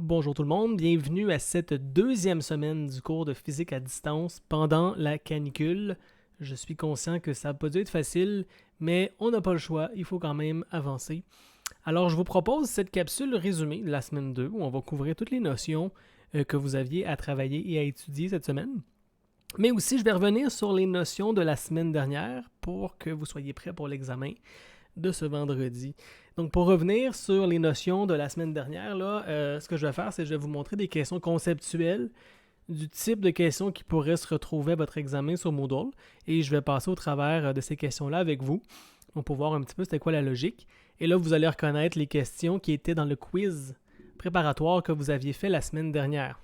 Bonjour tout le monde, bienvenue à cette deuxième semaine du cours de physique à distance pendant la canicule. Je suis conscient que ça n'a pas dû être facile, mais on n'a pas le choix, il faut quand même avancer. Alors je vous propose cette capsule résumée de la semaine 2 où on va couvrir toutes les notions que vous aviez à travailler et à étudier cette semaine. Mais aussi je vais revenir sur les notions de la semaine dernière pour que vous soyez prêts pour l'examen de ce vendredi. Donc, pour revenir sur les notions de la semaine dernière, ce que je vais faire, c'est que je vais vous montrer des questions conceptuelles du type de questions qui pourraient se retrouver à votre examen sur Moodle et je vais passer au travers de ces questions-là avec vous pour voir un petit peu c'était quoi la logique. Et là, vous allez reconnaître les questions qui étaient dans le quiz préparatoire que vous aviez fait la semaine dernière.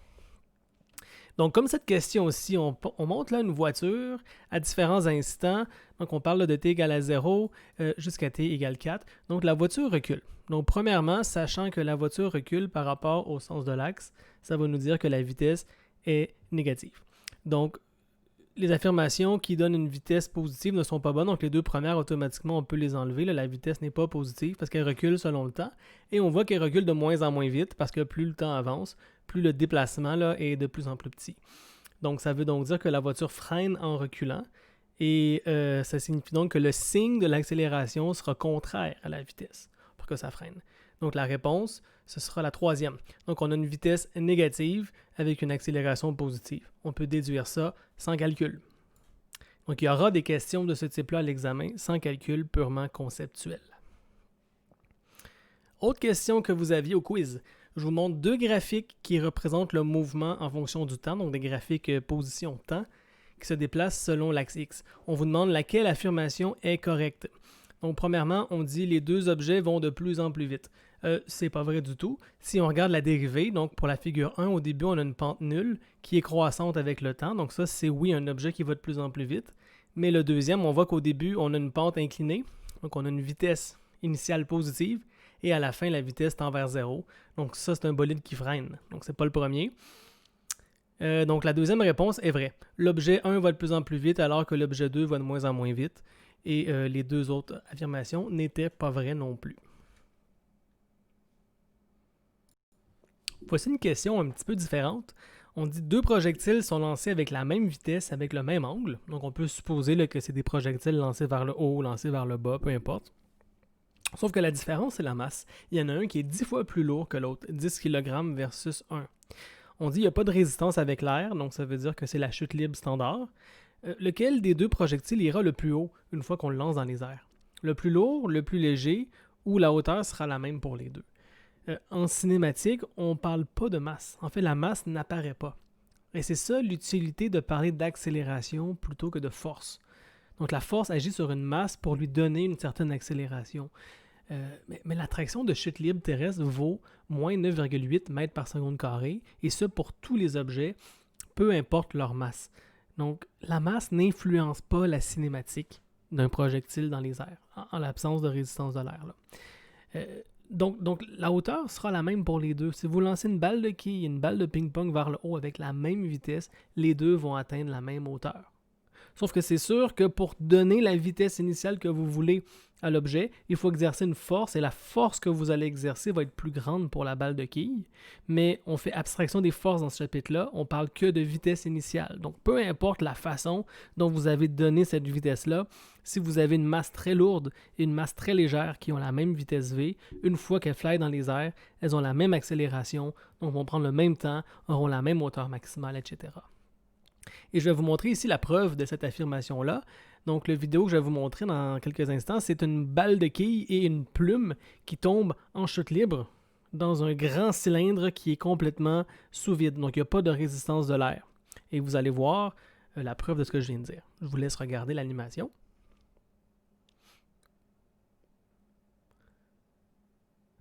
Donc, comme cette question aussi, on monte là une voiture à différents instants. Donc, on parle de t égale à 0 jusqu'à t égale 4. Donc, la voiture recule. Donc, premièrement, sachant que la voiture recule par rapport au sens de l'axe, ça va nous dire que la vitesse est négative. Donc, les affirmations qui donnent une vitesse positive ne sont pas bonnes. Donc, les deux premières, automatiquement, on peut les enlever. Là, la vitesse n'est pas positive parce qu'elle recule selon le temps. Et on voit qu'elle recule de moins en moins vite parce que plus le temps avance, plus le déplacement là, est de plus en plus petit. Donc, ça veut donc dire que la voiture freine en reculant. Et ça signifie donc que le signe de l'accélération sera contraire à la vitesse pour que ça freine. Donc, la réponse, ce sera la troisième. Donc, on a une vitesse négative avec une accélération positive. On peut déduire ça sans calcul. Donc, il y aura des questions de ce type-là à l'examen sans calcul purement conceptuel. Autre question que vous aviez au quiz. Je vous montre deux graphiques qui représentent le mouvement en fonction du temps, donc des graphiques position-temps qui se déplacent selon l'axe X. On vous demande laquelle affirmation est correcte. Donc, premièrement, on dit les deux objets vont de plus en plus vite. C'est pas vrai du tout. Si on regarde la dérivée, donc pour la figure 1, au début, on a une pente nulle qui est croissante avec le temps. Donc ça, c'est oui, un objet qui va de plus en plus vite. Mais le deuxième, on voit qu'au début, on a une pente inclinée. Donc on a une vitesse initiale positive. Et à la fin, la vitesse tend vers 0. Donc ça, c'est un bolide qui freine. Donc c'est pas le premier. Donc la deuxième réponse est vraie. L'objet 1 va de plus en plus vite alors que l'objet 2 va de moins en moins vite. Et les deux autres affirmations n'étaient pas vraies non plus. Voici une question un petit peu différente. On dit deux projectiles sont lancés avec la même vitesse, avec le même angle. Donc on peut supposer là, que c'est des projectiles lancés vers le haut, lancés vers le bas, peu importe. Sauf que la différence, c'est la masse. Il y en a un qui est 10 fois plus lourd que l'autre, 10 kg versus 1. On dit qu'il n'y a pas de résistance avec l'air, donc ça veut dire que c'est la chute libre standard. Lequel des deux projectiles ira le plus haut une fois qu'on le lance dans les airs? Le plus lourd, le plus léger, ou la hauteur sera la même pour les deux? En cinématique, on ne parle pas de masse. En fait, la masse n'apparaît pas. Et c'est ça l'utilité de parler d'accélération plutôt que de force. Donc la force agit sur une masse pour lui donner une certaine accélération. Mais l'attraction de chute libre terrestre vaut moins 9,8 mètres par seconde carré, et ce pour tous les objets, peu importe leur masse. Donc la masse n'influence pas la cinématique d'un projectile dans les airs, en l'absence de résistance de l'air. Donc, la hauteur sera la même pour les deux. Si vous lancez une balle de quille et une balle de ping-pong vers le haut avec la même vitesse, les deux vont atteindre la même hauteur. Sauf que c'est sûr que pour donner la vitesse initiale que vous voulez à l'objet, il faut exercer une force et la force que vous allez exercer va être plus grande pour la balle de quille. Mais on fait abstraction des forces dans ce chapitre-là, on parle que de vitesse initiale. Donc peu importe la façon dont vous avez donné cette vitesse-là, si vous avez une masse très lourde et une masse très légère qui ont la même vitesse V, une fois qu'elles flyent dans les airs, elles ont la même accélération, donc vont prendre le même temps, auront la même hauteur maximale, etc. Et je vais vous montrer ici la preuve de cette affirmation-là. Donc, la vidéo que je vais vous montrer dans quelques instants, c'est une balle de quille et une plume qui tombent en chute libre dans un grand cylindre qui est complètement sous vide. Donc, il n'y a pas de résistance de l'air. Et vous allez voir la preuve de ce que je viens de dire. Je vous laisse regarder l'animation.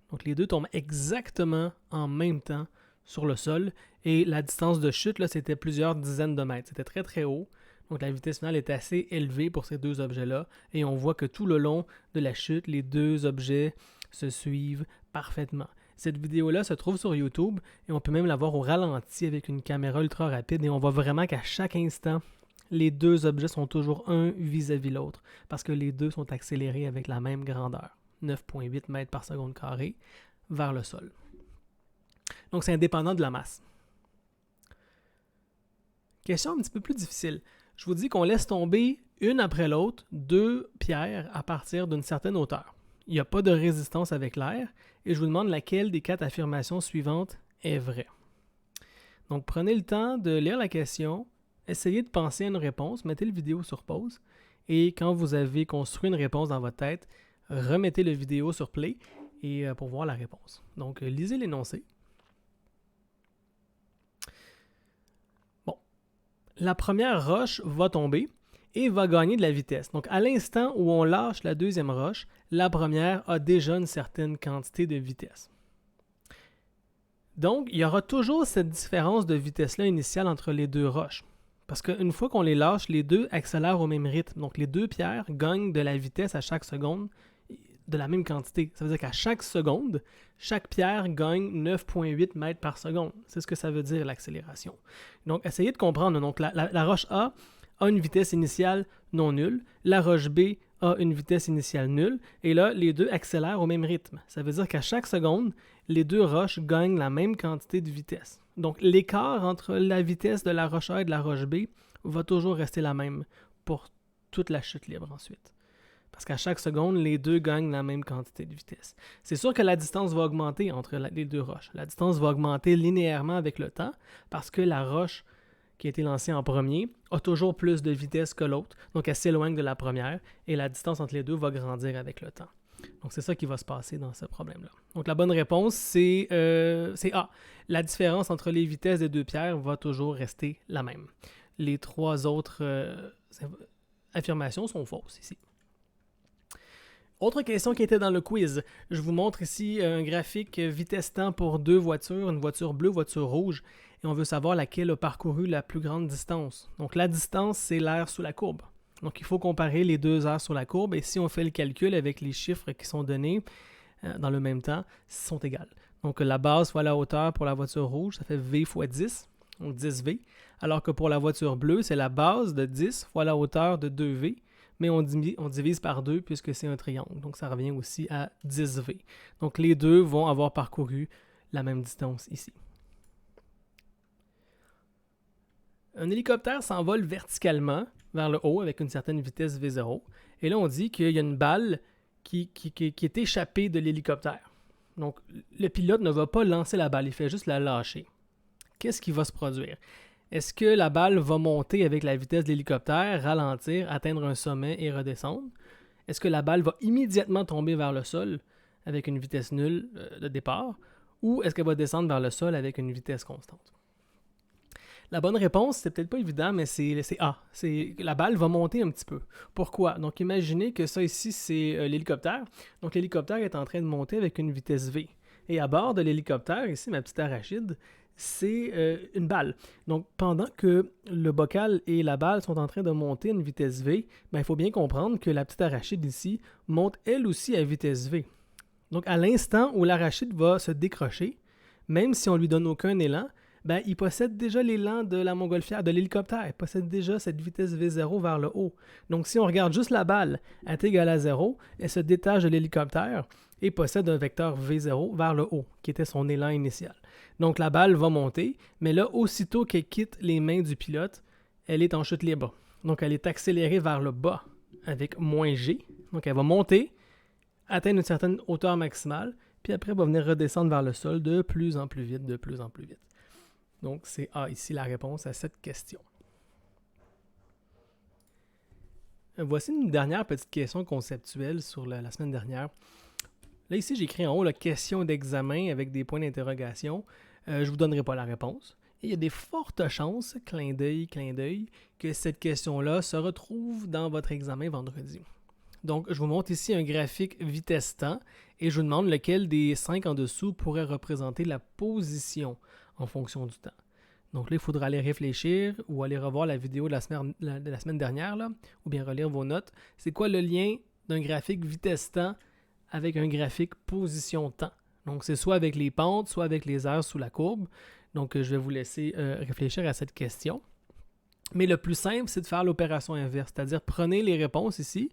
Donc, les deux tombent exactement en même temps sur le sol et la distance de chute, là, c'était plusieurs dizaines de mètres. C'était très très haut. Donc la vitesse finale est assez élevée pour ces deux objets-là et on voit que tout le long de la chute, les deux objets se suivent parfaitement. Cette vidéo-là se trouve sur YouTube et on peut même la voir au ralenti avec une caméra ultra rapide et on voit vraiment qu'à chaque instant, les deux objets sont toujours un vis-à-vis l'autre parce que les deux sont accélérés avec la même grandeur, 9,8 mètres par seconde carré, vers le sol. Donc, c'est indépendant de la masse. Question un petit peu plus difficile. Je vous dis qu'on laisse tomber une après l'autre 2 pierres à partir d'une certaine hauteur. Il n'y a pas de résistance avec l'air et je vous demande laquelle des 4 affirmations suivantes est vraie. Donc, prenez le temps de lire la question, essayez de penser à une réponse, mettez la vidéo sur pause et quand vous avez construit une réponse dans votre tête, remettez la vidéo sur play et pour voir la réponse. Donc, lisez l'énoncé. Bon, la première roche va tomber et va gagner de la vitesse. Donc, à l'instant où on lâche la deuxième roche, la première a déjà une certaine quantité de vitesse. Donc, il y aura toujours cette différence de vitesse-là initiale entre les deux roches. Parce qu'une fois qu'on les lâche, les deux accélèrent au même rythme. Donc, les deux pierres gagnent de la vitesse à chaque seconde de la même quantité. Ça veut dire qu'à chaque seconde, chaque pierre gagne 9,8 mètres par seconde. C'est ce que ça veut dire, l'accélération. Donc, essayez de comprendre. Donc, la roche A a une vitesse initiale non nulle. La roche B a une vitesse initiale nulle. Et là, les deux accélèrent au même rythme. Ça veut dire qu'à chaque seconde, les deux roches gagnent la même quantité de vitesse. Donc, l'écart entre la vitesse de la roche A et de la roche B va toujours rester la même pour toute la chute libre ensuite. Parce qu'à chaque seconde, les deux gagnent la même quantité de vitesse. C'est sûr que la distance va augmenter entre les deux roches. La distance va augmenter linéairement avec le temps parce que la roche qui a été lancée en premier a toujours plus de vitesse que l'autre. Donc, elle s'éloigne de la première et la distance entre les deux va grandir avec le temps. Donc, c'est ça qui va se passer dans ce problème-là. Donc, la bonne réponse, c'est A. La différence entre les vitesses des deux pierres va toujours rester la même. Les 3 autres affirmations sont fausses ici. Autre question qui était dans le quiz. Je vous montre ici un graphique vitesse-temps pour 2 voitures, une voiture bleue, voiture rouge, et on veut savoir laquelle a parcouru la plus grande distance. Donc, la distance, c'est l'aire sous la courbe. Donc, il faut comparer les 2 aires sur la courbe, et si on fait le calcul avec les chiffres qui sont donnés dans le même temps, ils sont égales. Donc, la base fois la hauteur pour la voiture rouge, ça fait V fois 10, donc 10V, alors que pour la voiture bleue, c'est la base de 10 fois la hauteur de 2V, mais on divise par 2 puisque c'est un triangle. Donc, ça revient aussi à 10V. Donc, les deux vont avoir parcouru la même distance ici. Un hélicoptère s'envole verticalement vers le haut avec une certaine vitesse V0. Et là, on dit qu'il y a une balle qui est échappée de l'hélicoptère. Donc, le pilote ne va pas lancer la balle, il fait juste la lâcher. Qu'est-ce qui va se produire? Est-ce que la balle va monter avec la vitesse de l'hélicoptère, ralentir, atteindre un sommet et redescendre? Est-ce que la balle va immédiatement tomber vers le sol avec une vitesse nulle de départ? Ou est-ce qu'elle va descendre vers le sol avec une vitesse constante? La bonne réponse, c'est peut-être pas évident, mais c'est A. La balle va monter un petit peu. Pourquoi? Donc, imaginez que ça ici, c'est l'hélicoptère. Donc, l'hélicoptère est en train de monter avec une vitesse V. Et à bord de l'hélicoptère, ici, ma petite arachide, c'est une balle. Donc, pendant que le bocal et la balle sont en train de monter à une vitesse V, il faut bien comprendre que la petite arachide ici monte elle aussi à vitesse V. Donc, à l'instant où l'arachide va se décrocher, même si on ne lui donne aucun élan, il possède déjà l'élan de la montgolfière, de l'hélicoptère. Il possède déjà cette vitesse V0 vers le haut. Donc, si on regarde juste la balle, elle est égale à 0, elle se détache de l'hélicoptère et possède un vecteur V0 vers le haut, qui était son élan initial. Donc, la balle va monter, mais là, aussitôt qu'elle quitte les mains du pilote, elle est en chute libre. Donc, elle est accélérée vers le bas avec moins G. Donc, elle va monter, atteindre une certaine hauteur maximale, puis après, elle va venir redescendre vers le sol de plus en plus vite, de plus en plus vite. Donc, c'est A ici la réponse à cette question. Voici une dernière petite question conceptuelle sur la semaine dernière. Là, ici, j'ai écrit en haut la question d'examen avec des points d'interrogation. Je ne vous donnerai pas la réponse. Et il y a des fortes chances, clin d'œil, que cette question-là se retrouve dans votre examen vendredi. Donc, je vous montre ici un graphique vitesse-temps et je vous demande lequel des 5 en dessous pourrait représenter la position en fonction du temps. Donc là, il faudra aller réfléchir ou aller revoir la vidéo de la semaine dernière, là, ou bien relire vos notes. C'est quoi le lien d'un graphique vitesse-temps avec un graphique position-temps? Donc, c'est soit avec les pentes, soit avec les aires sous la courbe. Donc, je vais vous laisser réfléchir à cette question. Mais le plus simple, c'est de faire l'opération inverse, c'est-à-dire prenez les réponses ici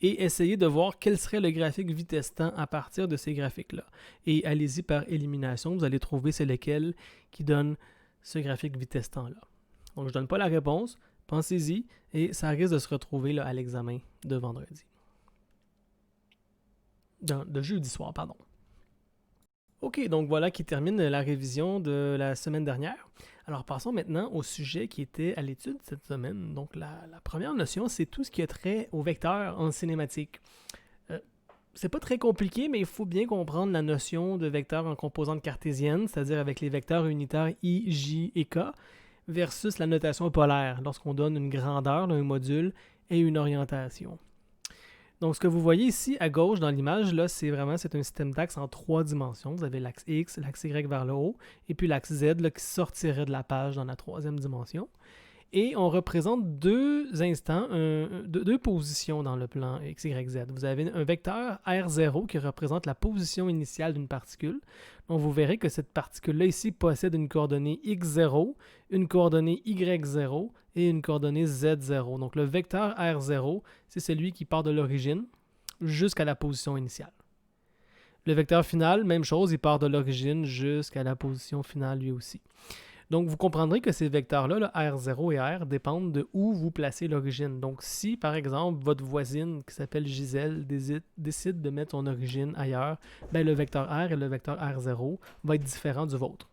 et essayez de voir quel serait le graphique vitesse-temps à partir de ces graphiques-là. Et allez-y par élimination, vous allez trouver c'est lequel qui donne ce graphique vitesse-temps-là. Donc, je ne donne pas la réponse, pensez-y, et ça risque de se retrouver là, à l'examen de vendredi. De jeudi soir, pardon. OK, donc voilà qui termine la révision de la semaine dernière. Alors passons maintenant au sujet qui était à l'étude cette semaine. Donc la première notion, c'est tout ce qui a trait aux vecteurs en cinématique. C'est pas très compliqué, mais il faut bien comprendre la notion de vecteurs en composantes cartésiennes, c'est-à-dire avec les vecteurs unitaires I, J et K, versus la notation polaire, lorsqu'on donne une grandeur d'un module et une orientation. Donc, ce que vous voyez ici à gauche dans l'image, là, c'est un système d'axes en 3 dimensions. Vous avez l'axe X, l'axe Y vers le haut, et puis l'axe Z là, qui sortirait de la page dans la 3e dimension. Et on représente deux instants, deux positions dans le plan X, Y, Z. Vous avez un vecteur R0 qui représente la position initiale d'une particule. Donc, vous verrez que cette particule-là ici possède une coordonnée X0, une coordonnée Y0 et une coordonnée Z0. Donc, le vecteur R0, c'est celui qui part de l'origine jusqu'à la position initiale. Le vecteur final, même chose, il part de l'origine jusqu'à la position finale lui aussi. Donc, vous comprendrez que ces vecteurs-là, là, R0 et R, dépendent de où vous placez l'origine. Donc, si, par exemple, votre voisine, qui s'appelle Gisèle, décide de mettre son origine ailleurs, bien, le vecteur R et le vecteur R0 vont être différents du vôtre.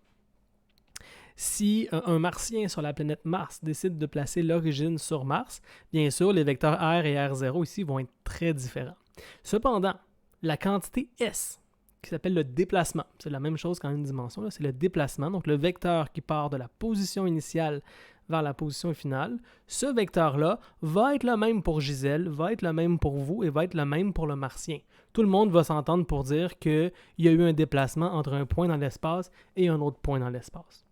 Si un Martien sur la planète Mars décide de placer l'origine sur Mars, bien sûr, les vecteurs R et R0 ici vont être très différents. Cependant, la quantité S, qui s'appelle le déplacement. C'est la même chose qu'en une dimension, c'est le déplacement, donc le vecteur qui part de la position initiale vers la position finale. Ce vecteur-là va être le même pour Gisèle, va être le même pour vous et va être le même pour le Martien. Tout le monde va s'entendre pour dire qu'il y a eu un déplacement entre un point dans l'espace et un autre point dans l'espace.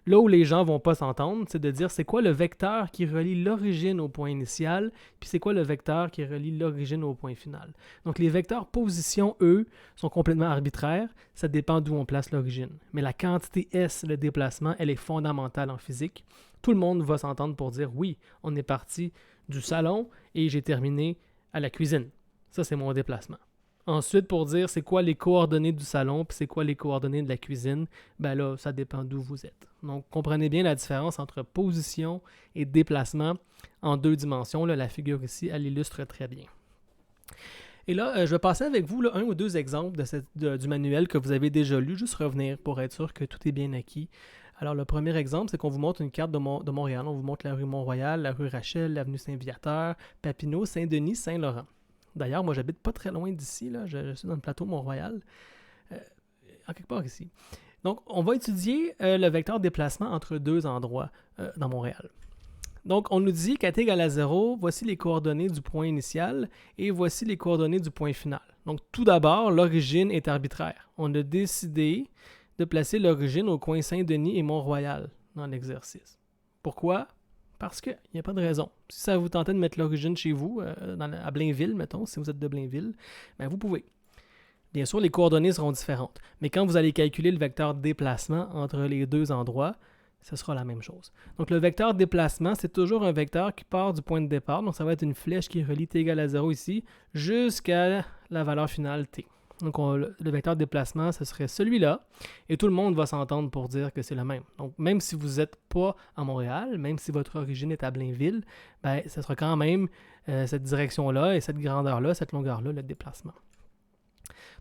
Là où les gens ne vont pas s'entendre, c'est de dire c'est quoi le vecteur qui relie l'origine au point initial, puis c'est quoi le vecteur qui relie l'origine au point final. Donc les vecteurs position, eux, sont complètement arbitraires, ça dépend d'où on place l'origine. Mais la quantité S, le déplacement, elle est fondamentale en physique. Tout le monde va s'entendre pour dire oui, on est parti du salon et j'ai terminé à la cuisine. Ça, c'est mon déplacement. Ensuite, pour dire c'est quoi les coordonnées du salon puis c'est quoi les coordonnées de la cuisine, ben là, ça dépend d'où vous êtes. Donc, comprenez bien la différence entre position et déplacement en 2 dimensions. Là, la figure ici, elle illustre très bien. Et là, je vais passer avec vous là, 1 ou 2 exemples du manuel que vous avez déjà lu, juste revenir pour être sûr que tout est bien acquis. Alors, le premier exemple, c'est qu'on vous montre une carte de Montréal. On vous montre la rue Mont-Royal, la rue Rachel, l'avenue Saint-Viateur, Papineau, Saint-Denis, Saint-Laurent. D'ailleurs, moi, j'habite pas très loin d'ici. Là. Je suis dans le plateau Mont-Royal, en quelque part ici. Donc, on va étudier le vecteur déplacement entre 2 endroits dans Montréal. Donc, on nous dit qu'à t égale à 0, voici les coordonnées du point initial et voici les coordonnées du point final. Donc, tout d'abord, l'origine est arbitraire. On a décidé de placer l'origine au coin Saint-Denis et Mont-Royal dans l'exercice. Pourquoi? Parce qu'il n'y a pas de raison. Si ça vous tentait de mettre l'origine chez vous, à Blainville, mettons, si vous êtes de Blainville, bien vous pouvez. Bien sûr, les coordonnées seront différentes, mais quand vous allez calculer le vecteur déplacement entre les 2 endroits, ce sera la même chose. Donc le vecteur déplacement, c'est toujours un vecteur qui part du point de départ, donc ça va être une flèche qui relie t égale à 0 ici, jusqu'à la valeur finale t. Donc, le vecteur de déplacement, ce serait celui-là. Et tout le monde va s'entendre pour dire que c'est le même. Donc, même si vous n'êtes pas à Montréal, même si votre origine est à Blainville, ben, ce sera quand même cette direction-là et cette grandeur-là, cette longueur-là, le déplacement.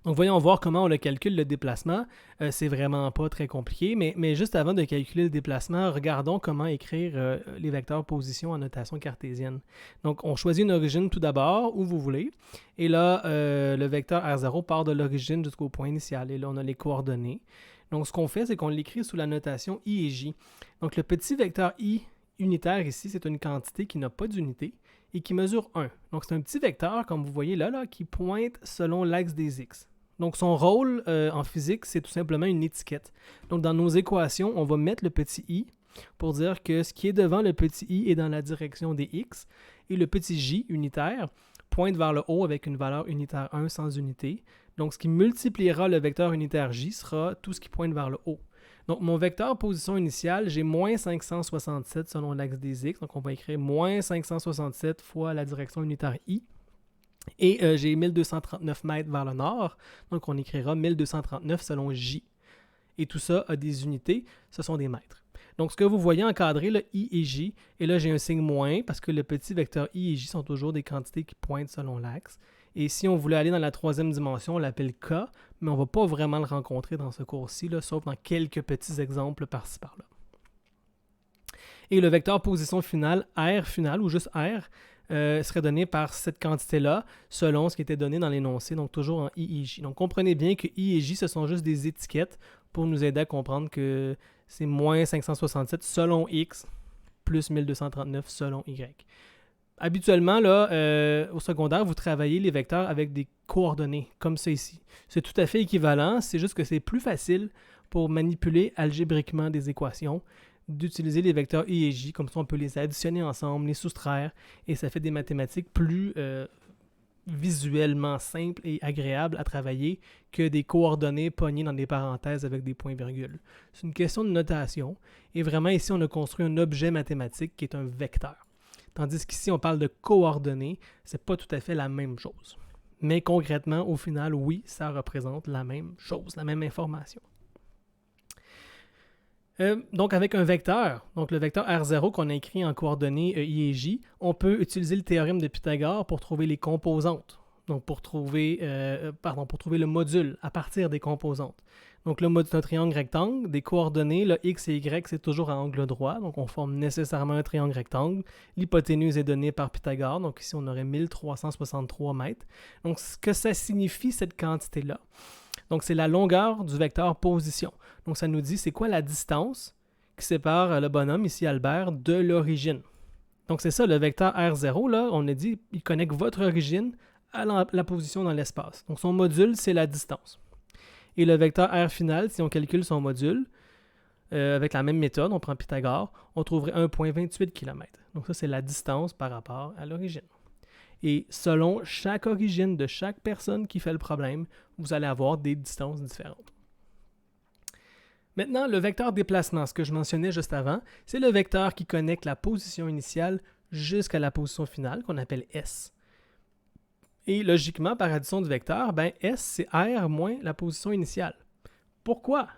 Donc, voyons voir comment on le calcule, le déplacement. C'est vraiment pas très compliqué, mais juste avant de calculer le déplacement, regardons comment écrire les vecteurs position en notation cartésienne. Donc, on choisit une origine tout d'abord, où vous voulez. Et là, le vecteur R0 part de l'origine jusqu'au point initial. Et là, on a les coordonnées. Donc, ce qu'on fait, c'est qu'on l'écrit sous la notation I et J. Donc, le petit vecteur I unitaire ici, c'est une quantité qui n'a pas d'unité et qui mesure 1. Donc, c'est un petit vecteur, comme vous voyez là, qui pointe selon l'axe des X. Donc, son rôle en physique, c'est tout simplement une étiquette. Donc, dans nos équations, on va mettre le petit i pour dire que ce qui est devant le petit i est dans la direction des x et le petit j unitaire pointe vers le haut avec une valeur unitaire 1 sans unité. Donc, ce qui multipliera le vecteur unitaire j sera tout ce qui pointe vers le haut. Donc, mon vecteur position initiale, j'ai moins 567 selon l'axe des x. Donc, on va écrire moins 567 fois la direction unitaire i. Et j'ai 1239 mètres vers le nord, donc on écrira 1239 selon J. Et tout ça a des unités, ce sont des mètres. Donc ce que vous voyez encadré, là, I et J, et là j'ai un signe moins parce que le petit vecteur I et J sont toujours des quantités qui pointent selon l'axe. Et si on voulait aller dans la troisième dimension, on l'appelle K, mais on ne va pas vraiment le rencontrer dans ce cours-ci, sauf dans quelques petits exemples par-ci par-là. Et le vecteur position finale, R final ou juste R, serait donné par cette quantité-là, selon ce qui était donné dans l'énoncé, donc toujours en I et J. Donc comprenez bien que I et J, ce sont juste des étiquettes pour nous aider à comprendre que c'est moins 567 selon X, plus 1239 selon Y. Habituellement, là, au secondaire, vous travaillez les vecteurs avec des coordonnées, comme ça ici. C'est tout à fait équivalent, c'est juste que c'est plus facile pour manipuler algébriquement des équations d'utiliser les vecteurs I et J, comme ça on peut les additionner ensemble, les soustraire, et ça fait des mathématiques plus visuellement simples et agréables à travailler que des coordonnées pognées dans des parenthèses avec des points-virgules. C'est une question de notation, et vraiment ici on a construit un objet mathématique qui est un vecteur. Tandis qu'ici on parle de coordonnées, c'est pas tout à fait la même chose. Mais concrètement, au final, oui, ça représente la même chose, la même information. Donc avec un vecteur, donc le vecteur R0 qu'on a écrit en coordonnées I et J, on peut utiliser le théorème de Pythagore pour trouver les composantes, donc pour trouver le module à partir des composantes. Donc le module d'un triangle rectangle, des coordonnées, le X et Y, c'est toujours à angle droit, donc on forme nécessairement un triangle rectangle. L'hypoténuse est donnée par Pythagore, donc ici on aurait 1363 mètres. Donc ce que ça signifie cette quantité-là, donc c'est la longueur du vecteur position. Donc ça nous dit c'est quoi la distance qui sépare le bonhomme, ici Albert, de l'origine. Donc c'est ça, le vecteur R0, là, on a dit, il connecte votre origine à la position dans l'espace. Donc son module, c'est la distance. Et le vecteur R final, si on calcule son module, avec la même méthode, on prend Pythagore, on trouverait 1,28 km. Donc ça, c'est la distance par rapport à l'origine. Et selon chaque origine de chaque personne qui fait le problème, vous allez avoir des distances différentes. Maintenant, le vecteur déplacement, ce que je mentionnais juste avant, c'est le vecteur qui connecte la position initiale jusqu'à la position finale, qu'on appelle S. Et logiquement, par addition du vecteur, S, c'est R moins la position initiale. Pourquoi?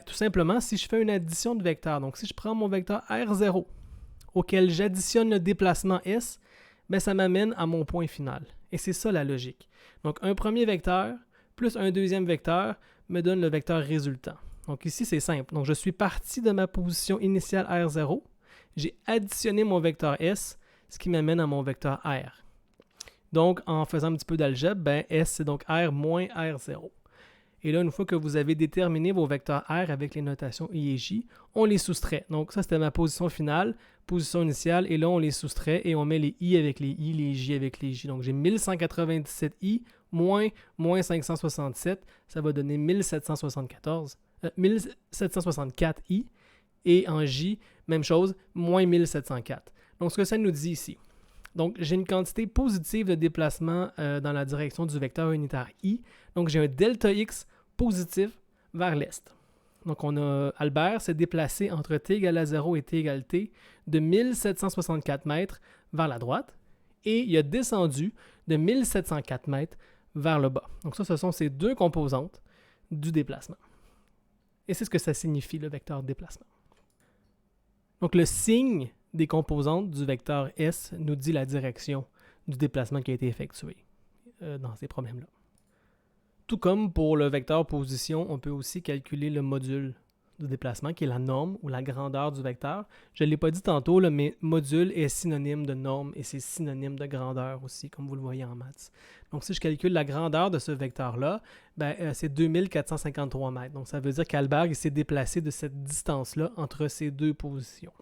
Tout simplement, si je fais une addition de vecteurs, donc si je prends mon vecteur R0, auquel j'additionne le déplacement S, ça m'amène à mon point final. Et c'est ça la logique. Donc un premier vecteur plus un deuxième vecteur me donne le vecteur résultant. Donc ici, c'est simple. Donc je suis parti de ma position initiale R0, j'ai additionné mon vecteur S, ce qui m'amène à mon vecteur R. Donc en faisant un petit peu d'algèbre, S c'est donc R moins R0. Et là, une fois que vous avez déterminé vos vecteurs R avec les notations I et J, on les soustrait. Donc ça, c'était ma position finale, position initiale, et là, on les soustrait et on met les I avec les I, les J avec les J. Donc j'ai 1197 I moins 567, ça va donner 1764 I, et en J, même chose, moins 1704. Donc ce que ça nous dit ici, donc j'ai une quantité positive de déplacement dans la direction du vecteur unitaire I, donc j'ai un delta X positif vers l'est. Donc on a Albert s'est déplacé entre t égale à 0 et t égale t de 1764 mètres vers la droite, et il a descendu de 1704 mètres vers le bas. Donc ça, ce sont ces deux composantes du déplacement. Et c'est ce que ça signifie, le vecteur déplacement. Donc le signe des composantes du vecteur S nous dit la direction du déplacement qui a été effectué dans ces problèmes-là. Tout comme pour le vecteur position, on peut aussi calculer le module du déplacement, qui est la norme ou la grandeur du vecteur. Je ne l'ai pas dit tantôt, là, mais module est synonyme de norme et c'est synonyme de grandeur aussi, comme vous le voyez en maths. Donc si je calcule la grandeur de ce vecteur-là, c'est 2453 mètres. Donc ça veut dire qu'Albert s'est déplacé de cette distance-là entre ces deux positions.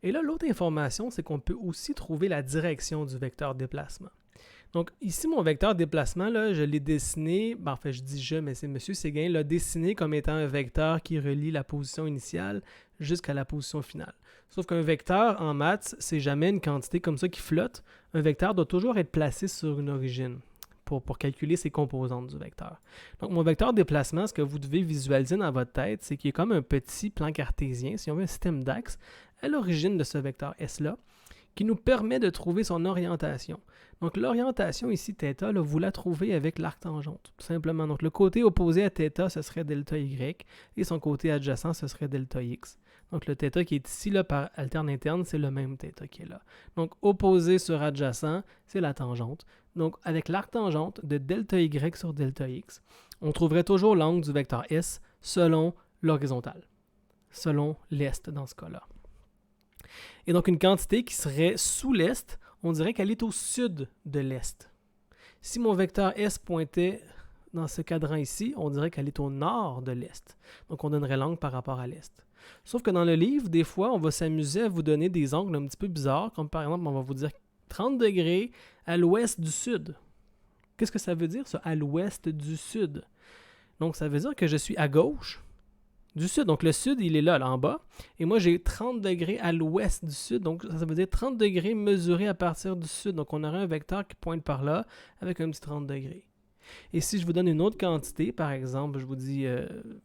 Et là, l'autre information, c'est qu'on peut aussi trouver la direction du vecteur déplacement. Donc ici, mon vecteur déplacement, là, je l'ai dessiné, je dis je, mais c'est M. Séguin l'a dessiné comme étant un vecteur qui relie la position initiale jusqu'à la position finale. Sauf qu'un vecteur en maths, c'est jamais une quantité comme ça qui flotte. Un vecteur doit toujours être placé sur une origine pour calculer ses composantes du vecteur. Donc mon vecteur déplacement, ce que vous devez visualiser dans votre tête, c'est qu'il y a comme un petit plan cartésien, si on veut un système d'axes, à l'origine de ce vecteur S-là, qui nous permet de trouver son orientation. Donc l'orientation ici, θ, là, vous la trouvez avec l'arctangente, tout simplement. Donc le côté opposé à θ, ce serait ΔY, et son côté adjacent, ce serait ΔX. Donc le θ qui est ici, là, par alterne interne, c'est le même θ qui est là. Donc opposé sur adjacent, c'est la tangente. Donc avec l'arctangente de ΔY sur ΔX, on trouverait toujours l'angle du vecteur S selon l'horizontale, selon l'est dans ce cas-là. Et donc une quantité qui serait sous l'est, on dirait qu'elle est au sud de l'est. Si mon vecteur S pointait dans ce cadran ici, on dirait qu'elle est au nord de l'est. Donc on donnerait l'angle par rapport à l'est. Sauf que dans le livre, des fois, on va s'amuser à vous donner des angles un petit peu bizarres, comme par exemple, on va vous dire 30 degrés à l'ouest du sud. Qu'est-ce que ça veut dire, ça, à l'ouest du sud? Donc ça veut dire que je suis à gauche du sud. Donc le sud, il est là en bas. Et moi, j'ai 30 degrés à l'ouest du sud. Donc ça veut dire 30 degrés mesurés à partir du sud. Donc on aurait un vecteur qui pointe par là avec un petit 30 degrés. Et si je vous donne une autre quantité, par exemple, je vous dis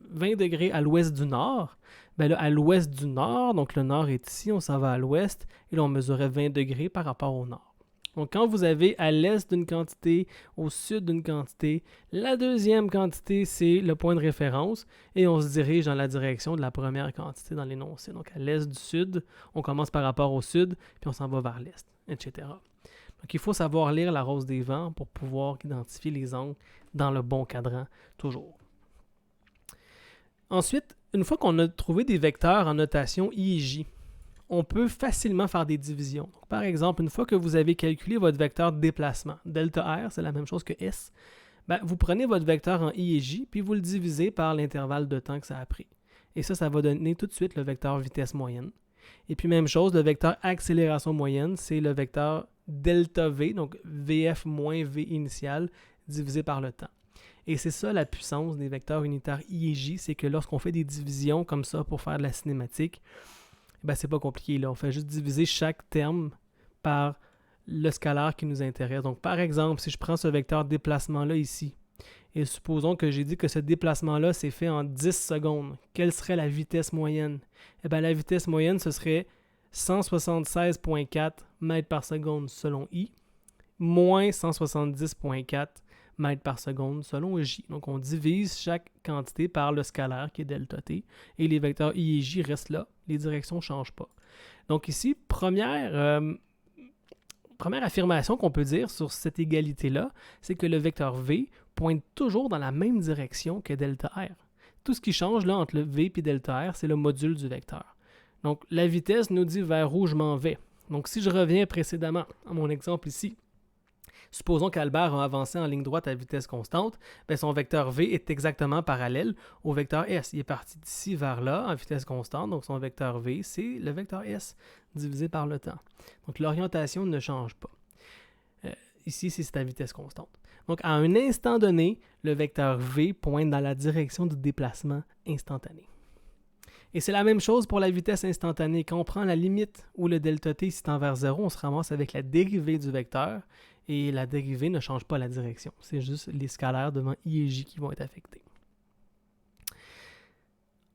20 degrés à l'ouest du nord, bien là, à l'ouest du nord, donc le nord est ici, on s'en va à l'ouest, et là, on mesurait 20 degrés par rapport au nord. Donc, quand vous avez à l'est d'une quantité, au sud d'une quantité, la deuxième quantité, c'est le point de référence et on se dirige dans la direction de la première quantité dans l'énoncé. Donc, à l'est du sud, on commence par rapport au sud, puis on s'en va vers l'est, etc. Donc, il faut savoir lire la rose des vents pour pouvoir identifier les angles dans le bon cadran, toujours. Ensuite, une fois qu'on a trouvé des vecteurs en notation I et J, on peut facilement faire des divisions. Donc, par exemple, une fois que vous avez calculé votre vecteur de déplacement, ΔR, c'est la même chose que S, ben, vous prenez votre vecteur en I et J, puis vous le divisez par l'intervalle de temps que ça a pris. Et ça va donner tout de suite le vecteur vitesse moyenne. Et puis même chose, le vecteur accélération moyenne, c'est le vecteur ΔV, donc VF moins V initial, divisé par le temps. Et c'est ça la puissance des vecteurs unitaires I et J, c'est que lorsqu'on fait des divisions comme ça pour faire de la cinématique, ben, c'est pas compliqué, là. On fait juste diviser chaque terme par le scalaire qui nous intéresse. Donc, par exemple, si je prends ce vecteur déplacement-là ici, et supposons que j'ai dit que ce déplacement-là s'est fait en 10 secondes, quelle serait la vitesse moyenne? Eh bien, la vitesse moyenne, ce serait 176,4 mètres par seconde selon I, moins 170,4 mètres par seconde selon J. Donc, on divise chaque quantité par le scalaire qui est ΔT et les vecteurs I et J restent là. Les directions ne changent pas. Donc ici, première affirmation qu'on peut dire sur cette égalité-là, c'est que le vecteur V pointe toujours dans la même direction que ΔR. Tout ce qui change là entre le V et ΔR, c'est le module du vecteur. Donc, la vitesse nous dit vers où je m'en vais. Donc, si je reviens précédemment à mon exemple ici, supposons qu'Albert a avancé en ligne droite à vitesse constante, bien son vecteur V est exactement parallèle au vecteur S. Il est parti d'ici vers là en vitesse constante, donc son vecteur V, c'est le vecteur S divisé par le temps. Donc l'orientation ne change pas. Ici, c'est à vitesse constante. Donc à un instant donné, le vecteur V pointe dans la direction du déplacement instantané. Et c'est la même chose pour la vitesse instantanée. Quand on prend la limite où le ΔT tend vers 0, on se ramasse avec la dérivée du vecteur. Et la dérivée ne change pas la direction. C'est juste les scalaires devant I et J qui vont être affectés.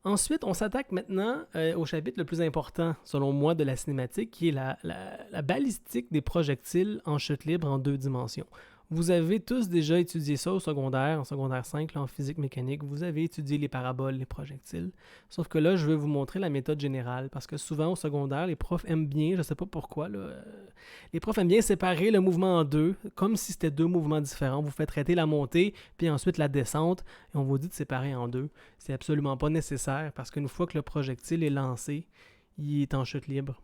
Ensuite, on s'attaque maintenant au chapitre le plus important, selon moi, de la cinématique, qui est la balistique des projectiles en chute libre en 2 dimensions. Vous avez tous déjà étudié ça au secondaire, en secondaire 5, là, en physique mécanique. Vous avez étudié les paraboles, les projectiles. Sauf que là, je vais vous montrer la méthode générale. Parce que souvent, au secondaire, les profs aiment bien, je ne sais pas pourquoi, les profs aiment bien séparer le mouvement en 2, comme si c'était 2 mouvements différents. Vous faites traiter la montée, puis ensuite la descente, et on vous dit de séparer en 2. C'est absolument pas nécessaire, parce qu'une fois que le projectile est lancé, il est en chute libre.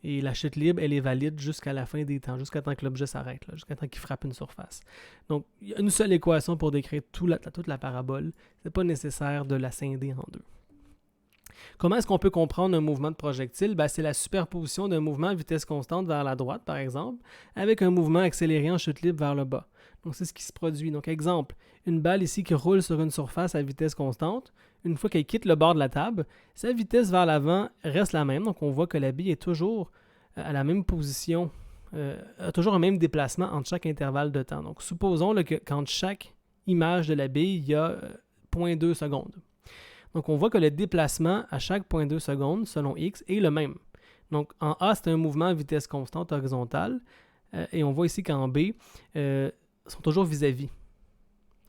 Et la chute libre, elle est valide jusqu'à la fin des temps, jusqu'à temps que l'objet s'arrête, jusqu'à temps qu'il frappe une surface. Donc, il y a une seule équation pour décrire toute la parabole. Ce n'est pas nécessaire de la scinder en 2. Comment est-ce qu'on peut comprendre un mouvement de projectile? Ben, c'est la superposition d'un mouvement à vitesse constante vers la droite, par exemple, avec un mouvement accéléré en chute libre vers le bas. Donc, c'est ce qui se produit. Donc, exemple, une balle ici qui roule sur une surface à vitesse constante. Une fois qu'elle quitte le bord de la table, sa vitesse vers l'avant reste la même. Donc, on voit que la bille est toujours à la même position, a toujours un même déplacement entre chaque intervalle de temps. Donc, supposons que qu'entre chaque image de la bille, il y a 0,2 secondes. Donc, on voit que le déplacement à chaque 0,2 secondes, selon x, est le même. Donc, en A, c'est un mouvement à vitesse constante horizontale. Et on voit ici qu'en B, sont toujours vis-à-vis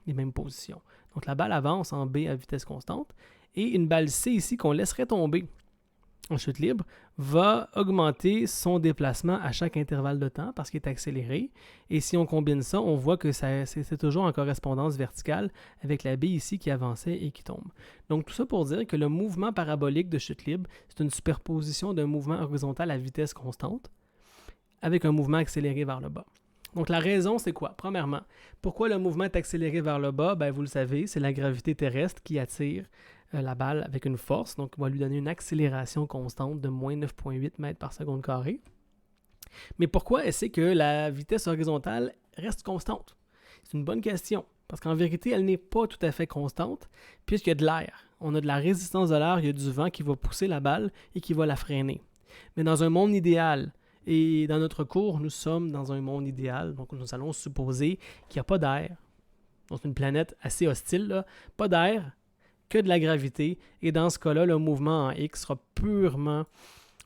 les mêmes positions. Donc, la balle avance en B à vitesse constante. Et une balle C ici qu'on laisserait tomber en chute libre va augmenter son déplacement à chaque intervalle de temps parce qu'il est accéléré. Et si on combine ça, on voit que c'est toujours en correspondance verticale avec la bille ici qui avançait et qui tombe. Donc tout ça pour dire que le mouvement parabolique de chute libre, c'est une superposition d'un mouvement horizontal à vitesse constante avec un mouvement accéléré vers le bas. Donc la raison, c'est quoi? Premièrement, pourquoi le mouvement est accéléré vers le bas? Vous le savez, c'est la gravité terrestre qui attire la balle avec une force, donc on va lui donner une accélération constante de moins 9,8 mètres par seconde carrée. Mais pourquoi est-ce que la vitesse horizontale reste constante? C'est une bonne question, parce qu'en vérité, elle n'est pas tout à fait constante, puisqu'il y a de l'air. On a de la résistance de l'air, il y a du vent qui va pousser la balle et qui va la freiner. Mais dans un monde idéal, et dans notre cours, nous sommes dans un monde idéal, donc nous allons supposer qu'il n'y a pas d'air. Donc c'est une planète assez hostile, là. Pas d'air, que de la gravité, et dans ce cas-là, le mouvement en X sera purement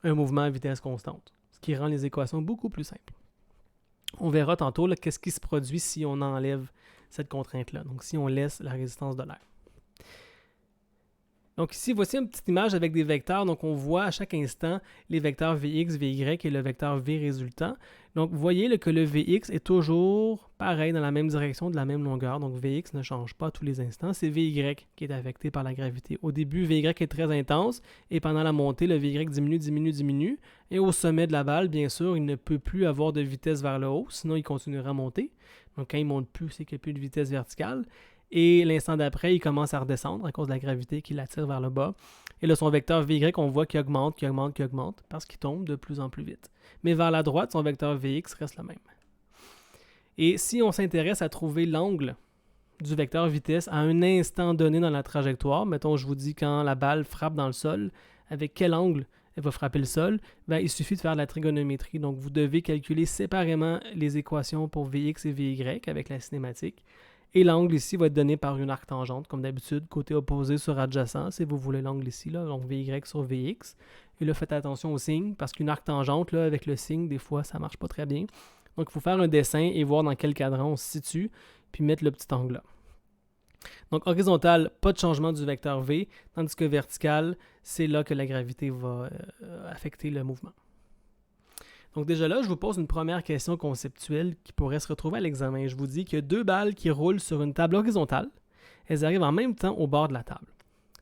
un mouvement à vitesse constante, ce qui rend les équations beaucoup plus simples. On verra tantôt qu'est-ce qui se produit si on enlève cette contrainte-là, donc si on laisse la résistance de l'air. Donc ici, voici une petite image avec des vecteurs. Donc on voit à chaque instant les vecteurs Vx, Vy et le vecteur V résultant. Donc vous voyez que le Vx est toujours pareil dans la même direction, de la même longueur. Donc Vx ne change pas tous les instants. C'est Vy qui est affecté par la gravité. Au début, Vy est très intense et pendant la montée, le Vy diminue. Et au sommet de la balle, bien sûr, il ne peut plus avoir de vitesse vers le haut, sinon il continuera à monter. Donc quand il ne monte plus, c'est qu'il n'y a plus de vitesse verticale. Et l'instant d'après, il commence à redescendre à cause de la gravité qui l'attire vers le bas. Et là, son vecteur Vy, on voit qu'il augmente parce qu'il tombe de plus en plus vite. Mais vers la droite, son vecteur Vx reste le même. Et si on s'intéresse à trouver l'angle du vecteur vitesse à un instant donné dans la trajectoire, mettons, je vous dis quand la balle frappe dans le sol, avec quel angle elle va frapper le sol, il suffit de faire de la trigonométrie. Donc, vous devez calculer séparément les équations pour Vx et Vy avec la cinématique. Et l'angle ici va être donné par une arctangente, comme d'habitude, côté opposé sur adjacent, si vous voulez l'angle ici, là, donc Vy sur Vx. Et là, faites attention au signe, parce qu'une arctangente, là, avec le signe, des fois, ça ne marche pas très bien. Donc, il faut faire un dessin et voir dans quel cadran on se situe, puis mettre le petit angle là. Donc, horizontal, pas de changement du vecteur V, tandis que vertical, c'est là que la gravité va affecter le mouvement. Donc déjà là, je vous pose une première question conceptuelle qui pourrait se retrouver à l'examen. Je vous dis qu'il y a deux balles qui roulent sur une table horizontale. Elles arrivent en même temps au bord de la table.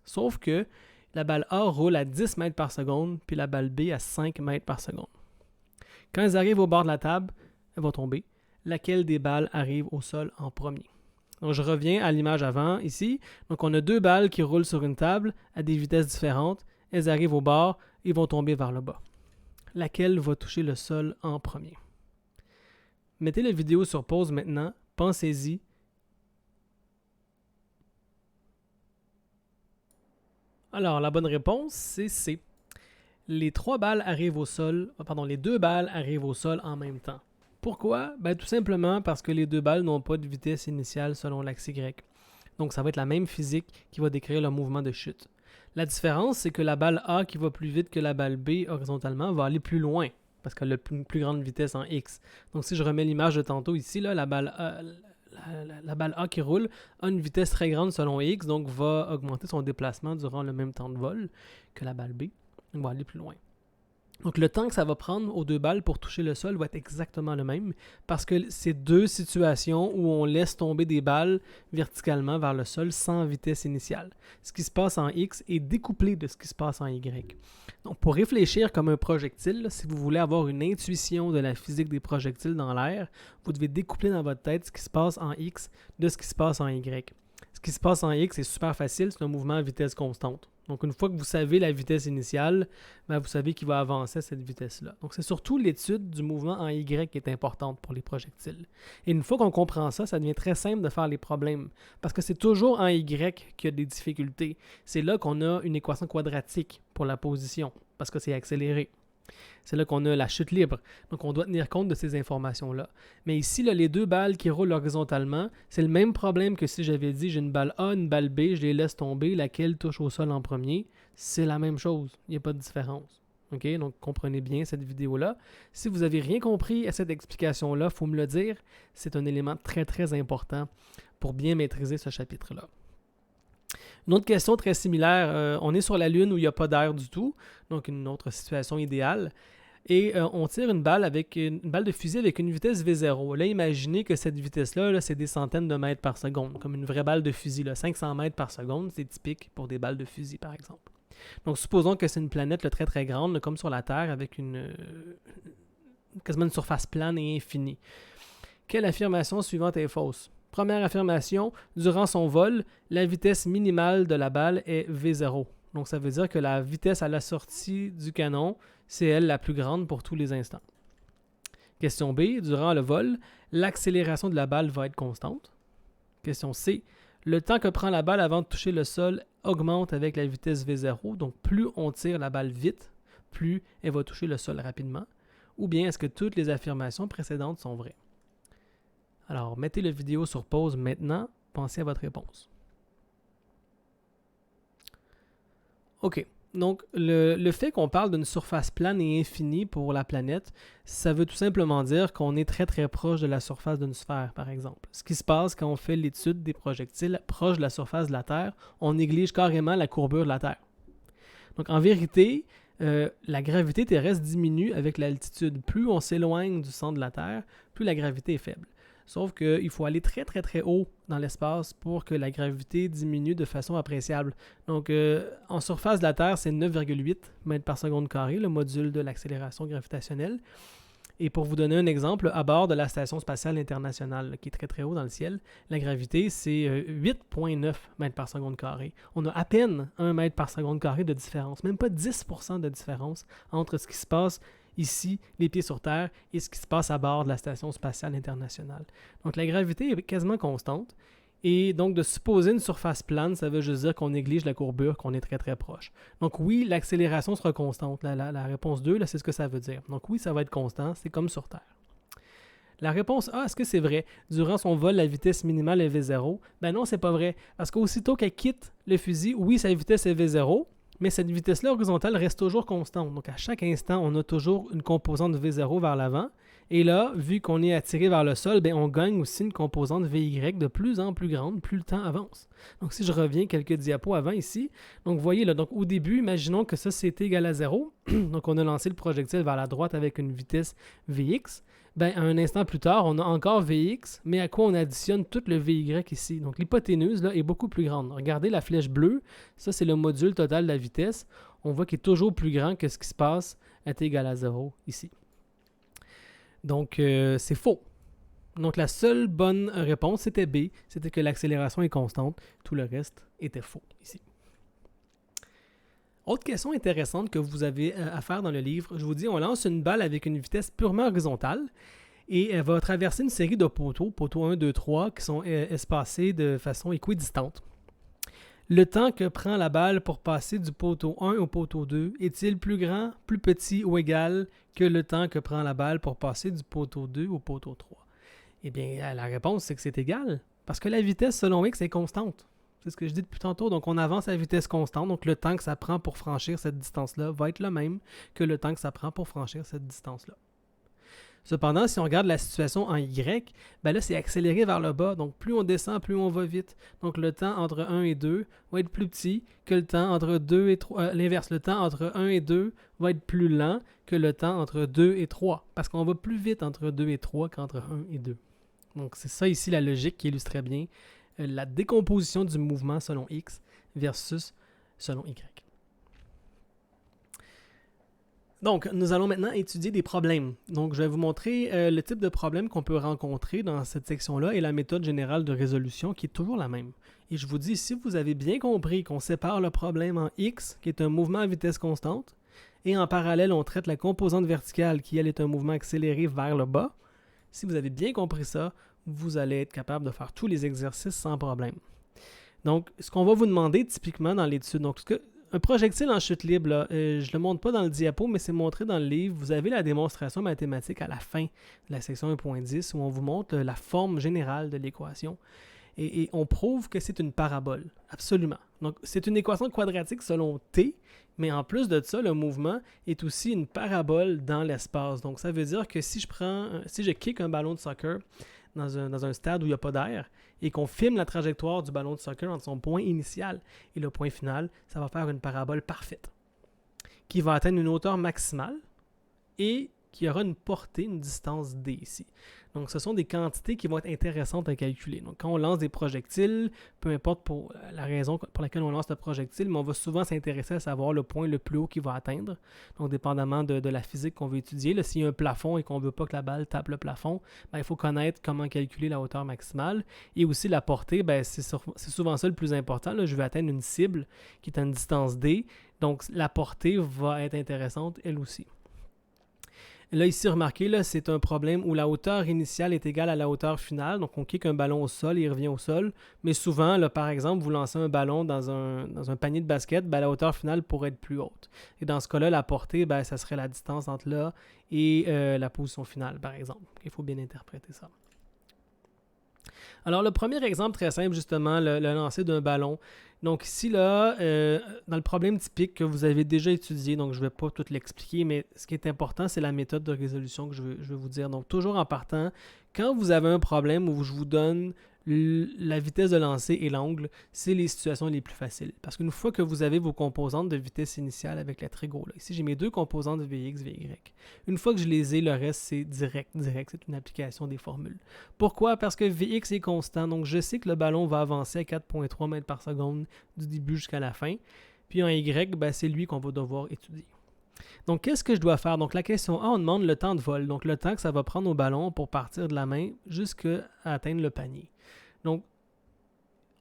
Sauf que la balle A roule à 10 mètres par seconde, puis la balle B à 5 mètres par seconde. Quand elles arrivent au bord de la table, elles vont tomber. Laquelle des balles arrive au sol en premier? Donc je reviens à l'image avant, ici. Donc on a deux balles qui roulent sur une table à des vitesses différentes. Elles arrivent au bord et vont tomber vers le bas. Laquelle va toucher le sol en premier? Mettez la vidéo sur pause maintenant, pensez-y. Alors, la bonne réponse, c'est C. Les deux balles arrivent au sol en même temps. Pourquoi? Tout simplement parce que les deux balles n'ont pas de vitesse initiale selon l'axe Y. Donc, ça va être la même physique qui va décrire le mouvement de chute. La différence, c'est que la balle A qui va plus vite que la balle B horizontalement va aller plus loin parce qu'elle a une plus grande vitesse en X. Donc si je remets l'image de tantôt ici, là, la balle A qui roule a une vitesse très grande selon X, donc va augmenter son déplacement durant le même temps de vol que la balle B. Donc va aller plus loin. Donc le temps que ça va prendre aux deux balles pour toucher le sol va être exactement le même parce que c'est deux situations où on laisse tomber des balles verticalement vers le sol sans vitesse initiale. Ce qui se passe en X est découplé de ce qui se passe en Y. Donc pour réfléchir comme un projectile, là, si vous voulez avoir une intuition de la physique des projectiles dans l'air, vous devez découpler dans votre tête ce qui se passe en X de ce qui se passe en Y. Ce qui se passe en X est super facile, c'est un mouvement à vitesse constante. Donc, une fois que vous savez la vitesse initiale, vous savez qu'il va avancer à cette vitesse-là. Donc, c'est surtout l'étude du mouvement en Y qui est importante pour les projectiles. Et une fois qu'on comprend ça, ça devient très simple de faire les problèmes. Parce que c'est toujours en Y qu'il y a des difficultés. C'est là qu'on a une équation quadratique pour la position, parce que c'est accéléré. C'est là qu'on a la chute libre. Donc, on doit tenir compte de ces informations-là. Mais ici, là, les deux balles qui roulent horizontalement, c'est le même problème que si j'avais dit j'ai une balle A, une balle B, je les laisse tomber, laquelle touche au sol en premier. C'est la même chose. Il n'y a pas de différence. OK? Donc, comprenez bien cette vidéo-là. Si vous n'avez rien compris à cette explication-là, il faut me le dire. C'est un élément très, très important pour bien maîtriser ce chapitre-là. Une autre question très similaire, on est sur la Lune où il n'y a pas d'air du tout, donc une autre situation idéale. Et on tire une balle de fusil avec une vitesse V0. Là, imaginez que cette vitesse-là, là, c'est des centaines de mètres par seconde, comme une vraie balle de fusil. Là, 500 mètres par seconde, c'est typique pour des balles de fusil, par exemple. Donc, supposons que c'est une planète là, très très grande, là, comme sur la Terre, avec quasiment une surface plane et infinie. Quelle affirmation suivante est fausse? Première affirmation, durant son vol, la vitesse minimale de la balle est V0. Donc, ça veut dire que la vitesse à la sortie du canon, c'est elle la plus grande pour tous les instants. Question B, durant le vol, l'accélération de la balle va être constante. Question C, le temps que prend la balle avant de toucher le sol augmente avec la vitesse V0. Donc, plus on tire la balle vite, plus elle va toucher le sol rapidement. Ou bien, est-ce que toutes les affirmations précédentes sont vraies? Alors, mettez la vidéo sur pause maintenant. Pensez à votre réponse. OK. Donc, le fait qu'on parle d'une surface plane et infinie pour la planète, ça veut tout simplement dire qu'on est très très proche de la surface d'une sphère, par exemple. Ce qui se passe quand on fait l'étude des projectiles proche de la surface de la Terre, on néglige carrément la courbure de la Terre. Donc, en vérité, la gravité terrestre diminue avec l'altitude. Plus on s'éloigne du centre de la Terre, plus la gravité est faible. Sauf qu'il faut aller très très très haut dans l'espace pour que la gravité diminue de façon appréciable. Donc, en surface de la Terre, c'est 9,8 mètres par seconde carré, le module de l'accélération gravitationnelle. Et pour vous donner un exemple, à bord de la Station spatiale internationale, qui est très très haut dans le ciel, la gravité, c'est 8,9 mètres par seconde carré. On a à peine 1 mètre par seconde carré de différence, même pas 10% de différence entre ce qui se passe ici, les pieds sur Terre, et ce qui se passe à bord de la Station spatiale internationale. Donc la gravité est quasiment constante, et donc de supposer une surface plane, ça veut juste dire qu'on néglige la courbure, qu'on est très très proche. Donc oui, l'accélération sera constante. La réponse 2, là, c'est ce que ça veut dire. Donc oui, ça va être constant, c'est comme sur Terre. La réponse A, est-ce que c'est vrai? Durant son vol, la vitesse minimale est V0. Ben non, c'est pas vrai, parce qu'aussitôt qu'elle quitte le fusil, oui, sa vitesse est V0, mais cette vitesse-là horizontale reste toujours constante. Donc, à chaque instant, on a toujours une composante V0 vers l'avant. Et là, vu qu'on est attiré vers le sol, ben, on gagne aussi une composante VY de plus en plus grande, plus le temps avance. Donc, si je reviens quelques diapos avant ici, donc vous voyez là, donc au début, imaginons que ça, c'est égal à 0. Donc, on a lancé le projectile vers la droite avec une vitesse Vx. Ben, un instant plus tard, on a encore Vx, mais à quoi on additionne tout le Vy ici. Donc, l'hypoténuse là, est beaucoup plus grande. Regardez la flèche bleue, ça c'est le module total de la vitesse. On voit qu'il est toujours plus grand que ce qui se passe à t égal à 0 ici. Donc, c'est faux. Donc, la seule bonne réponse, c'était B, c'était que l'accélération est constante. Tout le reste était faux ici. Autre question intéressante que vous avez à faire dans le livre, je vous dis, on lance une balle avec une vitesse purement horizontale et elle va traverser une série de poteaux 1, 2, 3, qui sont espacés de façon équidistante. Le temps que prend la balle pour passer du poteau 1 au poteau 2 est-il plus grand, plus petit ou égal que le temps que prend la balle pour passer du poteau 2 au poteau 3? Eh bien, la réponse, c'est que c'est égal, parce que la vitesse, selon X, est constante. C'est ce que je dis depuis tantôt. Donc, on avance à vitesse constante. Donc, le temps que ça prend pour franchir cette distance-là va être le même que le temps que ça prend pour franchir cette distance-là. Cependant, si on regarde la situation en Y, ben là, c'est accéléré vers le bas. Donc, plus on descend, plus on va vite. Donc, le temps entre 1 et 2 va être plus petit que le temps entre 2 et 3. L'inverse, le temps entre 1 et 2 va être plus lent que le temps entre 2 et 3. Parce qu'on va plus vite entre 2 et 3 qu'entre 1 et 2. Donc, c'est ça ici la logique qui illustrait bien la décomposition du mouvement selon X versus selon Y. Donc, nous allons maintenant étudier des problèmes. Donc, je vais vous montrer le type de problème qu'on peut rencontrer dans cette section-là et la méthode générale de résolution qui est toujours la même. Et je vous dis, si vous avez bien compris qu'on sépare le problème en X, qui est un mouvement à vitesse constante, et en parallèle, on traite la composante verticale qui, elle, est un mouvement accéléré vers le bas, si vous avez bien compris ça, vous allez être capable de faire tous les exercices sans problème. Donc, ce qu'on va vous demander typiquement dans l'étude, donc un projectile en chute libre, là, je ne le montre pas dans le diapo, mais c'est montré dans le livre. Vous avez la démonstration mathématique à la fin de la section 1.10 où on vous montre la forme générale de l'équation. Et on prouve que c'est une parabole, absolument. Donc, c'est une équation quadratique selon t, mais en plus de ça, le mouvement est aussi une parabole dans l'espace. Donc, ça veut dire que si je kick un ballon de soccer dans un stade où il n'y a pas d'air et qu'on filme la trajectoire du ballon de soccer entre son point initial et le point final, ça va faire une parabole parfaite qui va atteindre une hauteur maximale et qui aura une portée, une distance d ici. Donc, ce sont des quantités qui vont être intéressantes à calculer. Donc, quand on lance des projectiles, peu importe pour la raison pour laquelle on lance le projectile, mais on va souvent s'intéresser à savoir le point le plus haut qu'il va atteindre. Donc, dépendamment de la physique qu'on veut étudier, là, s'il y a un plafond et qu'on ne veut pas que la balle tape le plafond, il faut connaître comment calculer la hauteur maximale. Et aussi la portée, c'est souvent ça le plus important. Là, je vais atteindre une cible qui est à une distance d. Donc, la portée va être intéressante elle aussi. Là, ici, remarquez, là, c'est un problème où la hauteur initiale est égale à la hauteur finale. Donc, on kick un ballon au sol et il revient au sol. Mais souvent, là, par exemple, vous lancez un ballon dans un panier de basket, la hauteur finale pourrait être plus haute. Et dans ce cas-là, la portée, ça serait la distance entre là et la position finale, par exemple. Il faut bien interpréter ça. Alors, le premier exemple très simple, justement, le lancer d'un ballon. Donc ici, là, dans le problème typique que vous avez déjà étudié, donc je ne vais pas tout l'expliquer, mais ce qui est important, c'est la méthode de résolution que je vais vous dire. Donc toujours en partant, quand vous avez un problème où je vous donne la vitesse de lancer et l'angle, c'est les situations les plus faciles. Parce qu'une fois que vous avez vos composantes de vitesse initiale avec la trigo, là, ici j'ai mes deux composantes de Vx, Vy. Une fois que je les ai, le reste c'est direct, c'est une application des formules. Pourquoi? Parce que Vx est constant, donc je sais que le ballon va avancer à 4,3 mètres par seconde du début jusqu'à la fin. Puis en Y, c'est lui qu'on va devoir étudier. Donc, qu'est-ce que je dois faire? Donc, la question A, on demande le temps de vol. Donc, le temps que ça va prendre au ballon pour partir de la main jusqu'à atteindre le panier. Donc,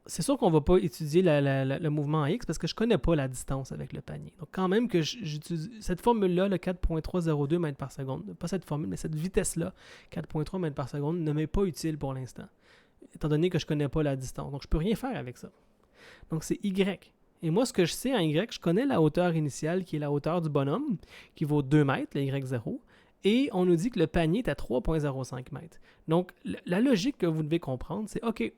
c'est sûr qu'on ne va pas étudier le mouvement en X parce que je ne connais pas la distance avec le panier. Donc, quand même que j'utilise cette formule-là, le 4,302 mètres par seconde, pas cette formule, mais cette vitesse-là, 4,3 mètres par seconde, ne m'est pas utile pour l'instant, étant donné que je ne connais pas la distance. Donc, je ne peux rien faire avec ça. Donc, c'est Y. Et moi, ce que je sais en Y, je connais la hauteur initiale qui est la hauteur du bonhomme, qui vaut 2 mètres, le Y0. Et on nous dit que le panier est à 3,05 mètres. Donc, la logique que vous devez comprendre, c'est OK,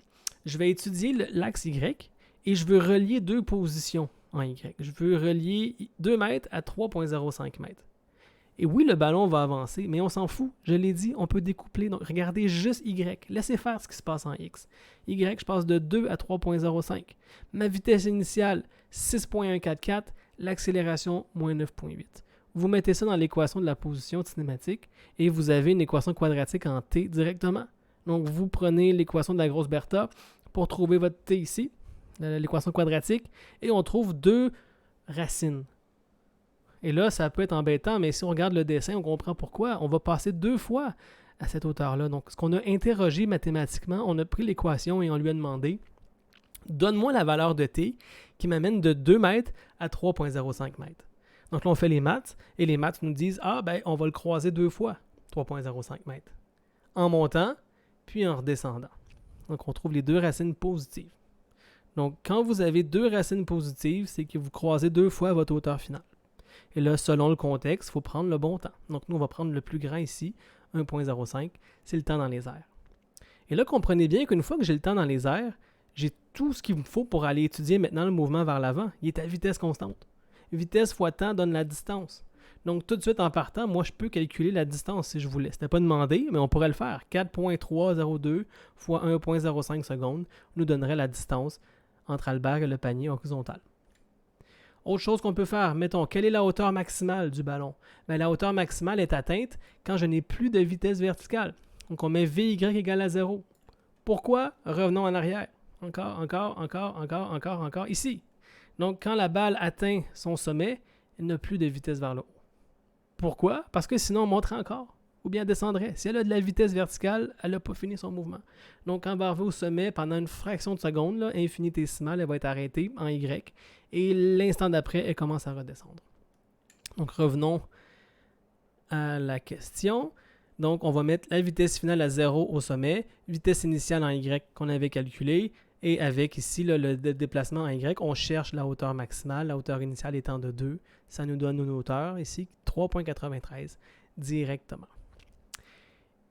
je vais étudier l'axe Y et je veux relier deux positions en Y. Je veux relier 2 mètres à 3,05 mètres. Et oui, le ballon va avancer, mais on s'en fout. Je l'ai dit, on peut découpler. Donc, regardez juste Y. Laissez faire ce qui se passe en X. Y, je passe de 2 à 3,05. Ma vitesse initiale, 6,144. L'accélération, moins 9,8. Vous mettez ça dans l'équation de la position cinématique et vous avez une équation quadratique en T directement. Donc, vous prenez l'équation de la grosse Bertha pour trouver votre T ici, l'équation quadratique, et on trouve deux racines. Et là, ça peut être embêtant, mais si on regarde le dessin, on comprend pourquoi. On va passer 2 fois à cette hauteur-là. Donc, ce qu'on a interrogé mathématiquement, on a pris l'équation et on lui a demandé « Donne-moi la valeur de t qui m'amène de 2 mètres à 3,05 mètres. » Donc là, on fait les maths, et les maths nous disent « Ah, on va le croiser 2 fois, 3,05 mètres. » En montant, puis en redescendant. Donc, on trouve les deux racines positives. Donc, quand vous avez deux racines positives, c'est que vous croisez 2 fois votre hauteur finale. Et là, selon le contexte, il faut prendre le bon temps. Donc, nous, on va prendre le plus grand ici, 1,05. C'est le temps dans les airs. Et là, comprenez bien qu'une fois que j'ai le temps dans les airs, j'ai tout ce qu'il me faut pour aller étudier maintenant le mouvement vers l'avant. Il est à vitesse constante. Vitesse fois temps donne la distance. Donc, tout de suite en partant, moi, je peux calculer la distance si je voulais. Ce n'était pas demandé, mais on pourrait le faire. 4,302 fois 1,05 secondes nous donnerait la distance entre Albert et le panier horizontal. Autre chose qu'on peut faire, mettons, quelle est la hauteur maximale du ballon? La hauteur maximale est atteinte quand je n'ai plus de vitesse verticale. Donc, on met Vy égale à 0. Pourquoi? Revenons en arrière. Encore, ici. Donc, quand la balle atteint son sommet, elle n'a plus de vitesse vers le haut. Pourquoi? Parce que sinon, on monterait encore ou bien descendrait. Si elle a de la vitesse verticale, elle n'a pas fini son mouvement. Donc, quand elle va arriver au sommet, pendant une fraction de seconde, là, infinitésimale, elle va être arrêtée en Y. Et l'instant d'après, elle commence à redescendre. Donc, revenons à la question. Donc, on va mettre la vitesse finale à 0 au sommet, vitesse initiale en Y qu'on avait calculée, et avec ici le déplacement en Y, on cherche la hauteur maximale, la hauteur initiale étant de 2. Ça nous donne une hauteur ici, 3,93 directement.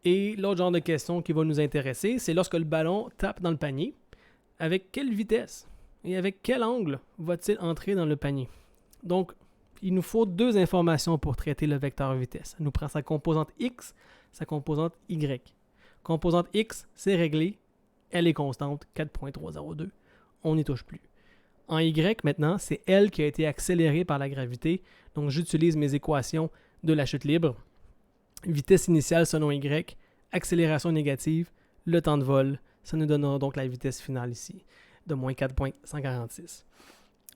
Et l'autre genre de question qui va nous intéresser, c'est lorsque le ballon tape dans le panier. avec quelle vitesse et avec quel angle va-t-il entrer dans le panier? Donc, il nous faut deux informations pour traiter le vecteur vitesse. Ça nous prend sa composante x, sa composante y. Composante x, c'est réglé, elle est constante, 4.302. On n'y touche plus. En y, maintenant, c'est elle qui a été accélérée par la gravité. Donc, j'utilise mes équations de la chute libre. Vitesse initiale selon y, accélération négative, le temps de vol. Ça nous donnera donc la vitesse finale ici, de moins 4.146.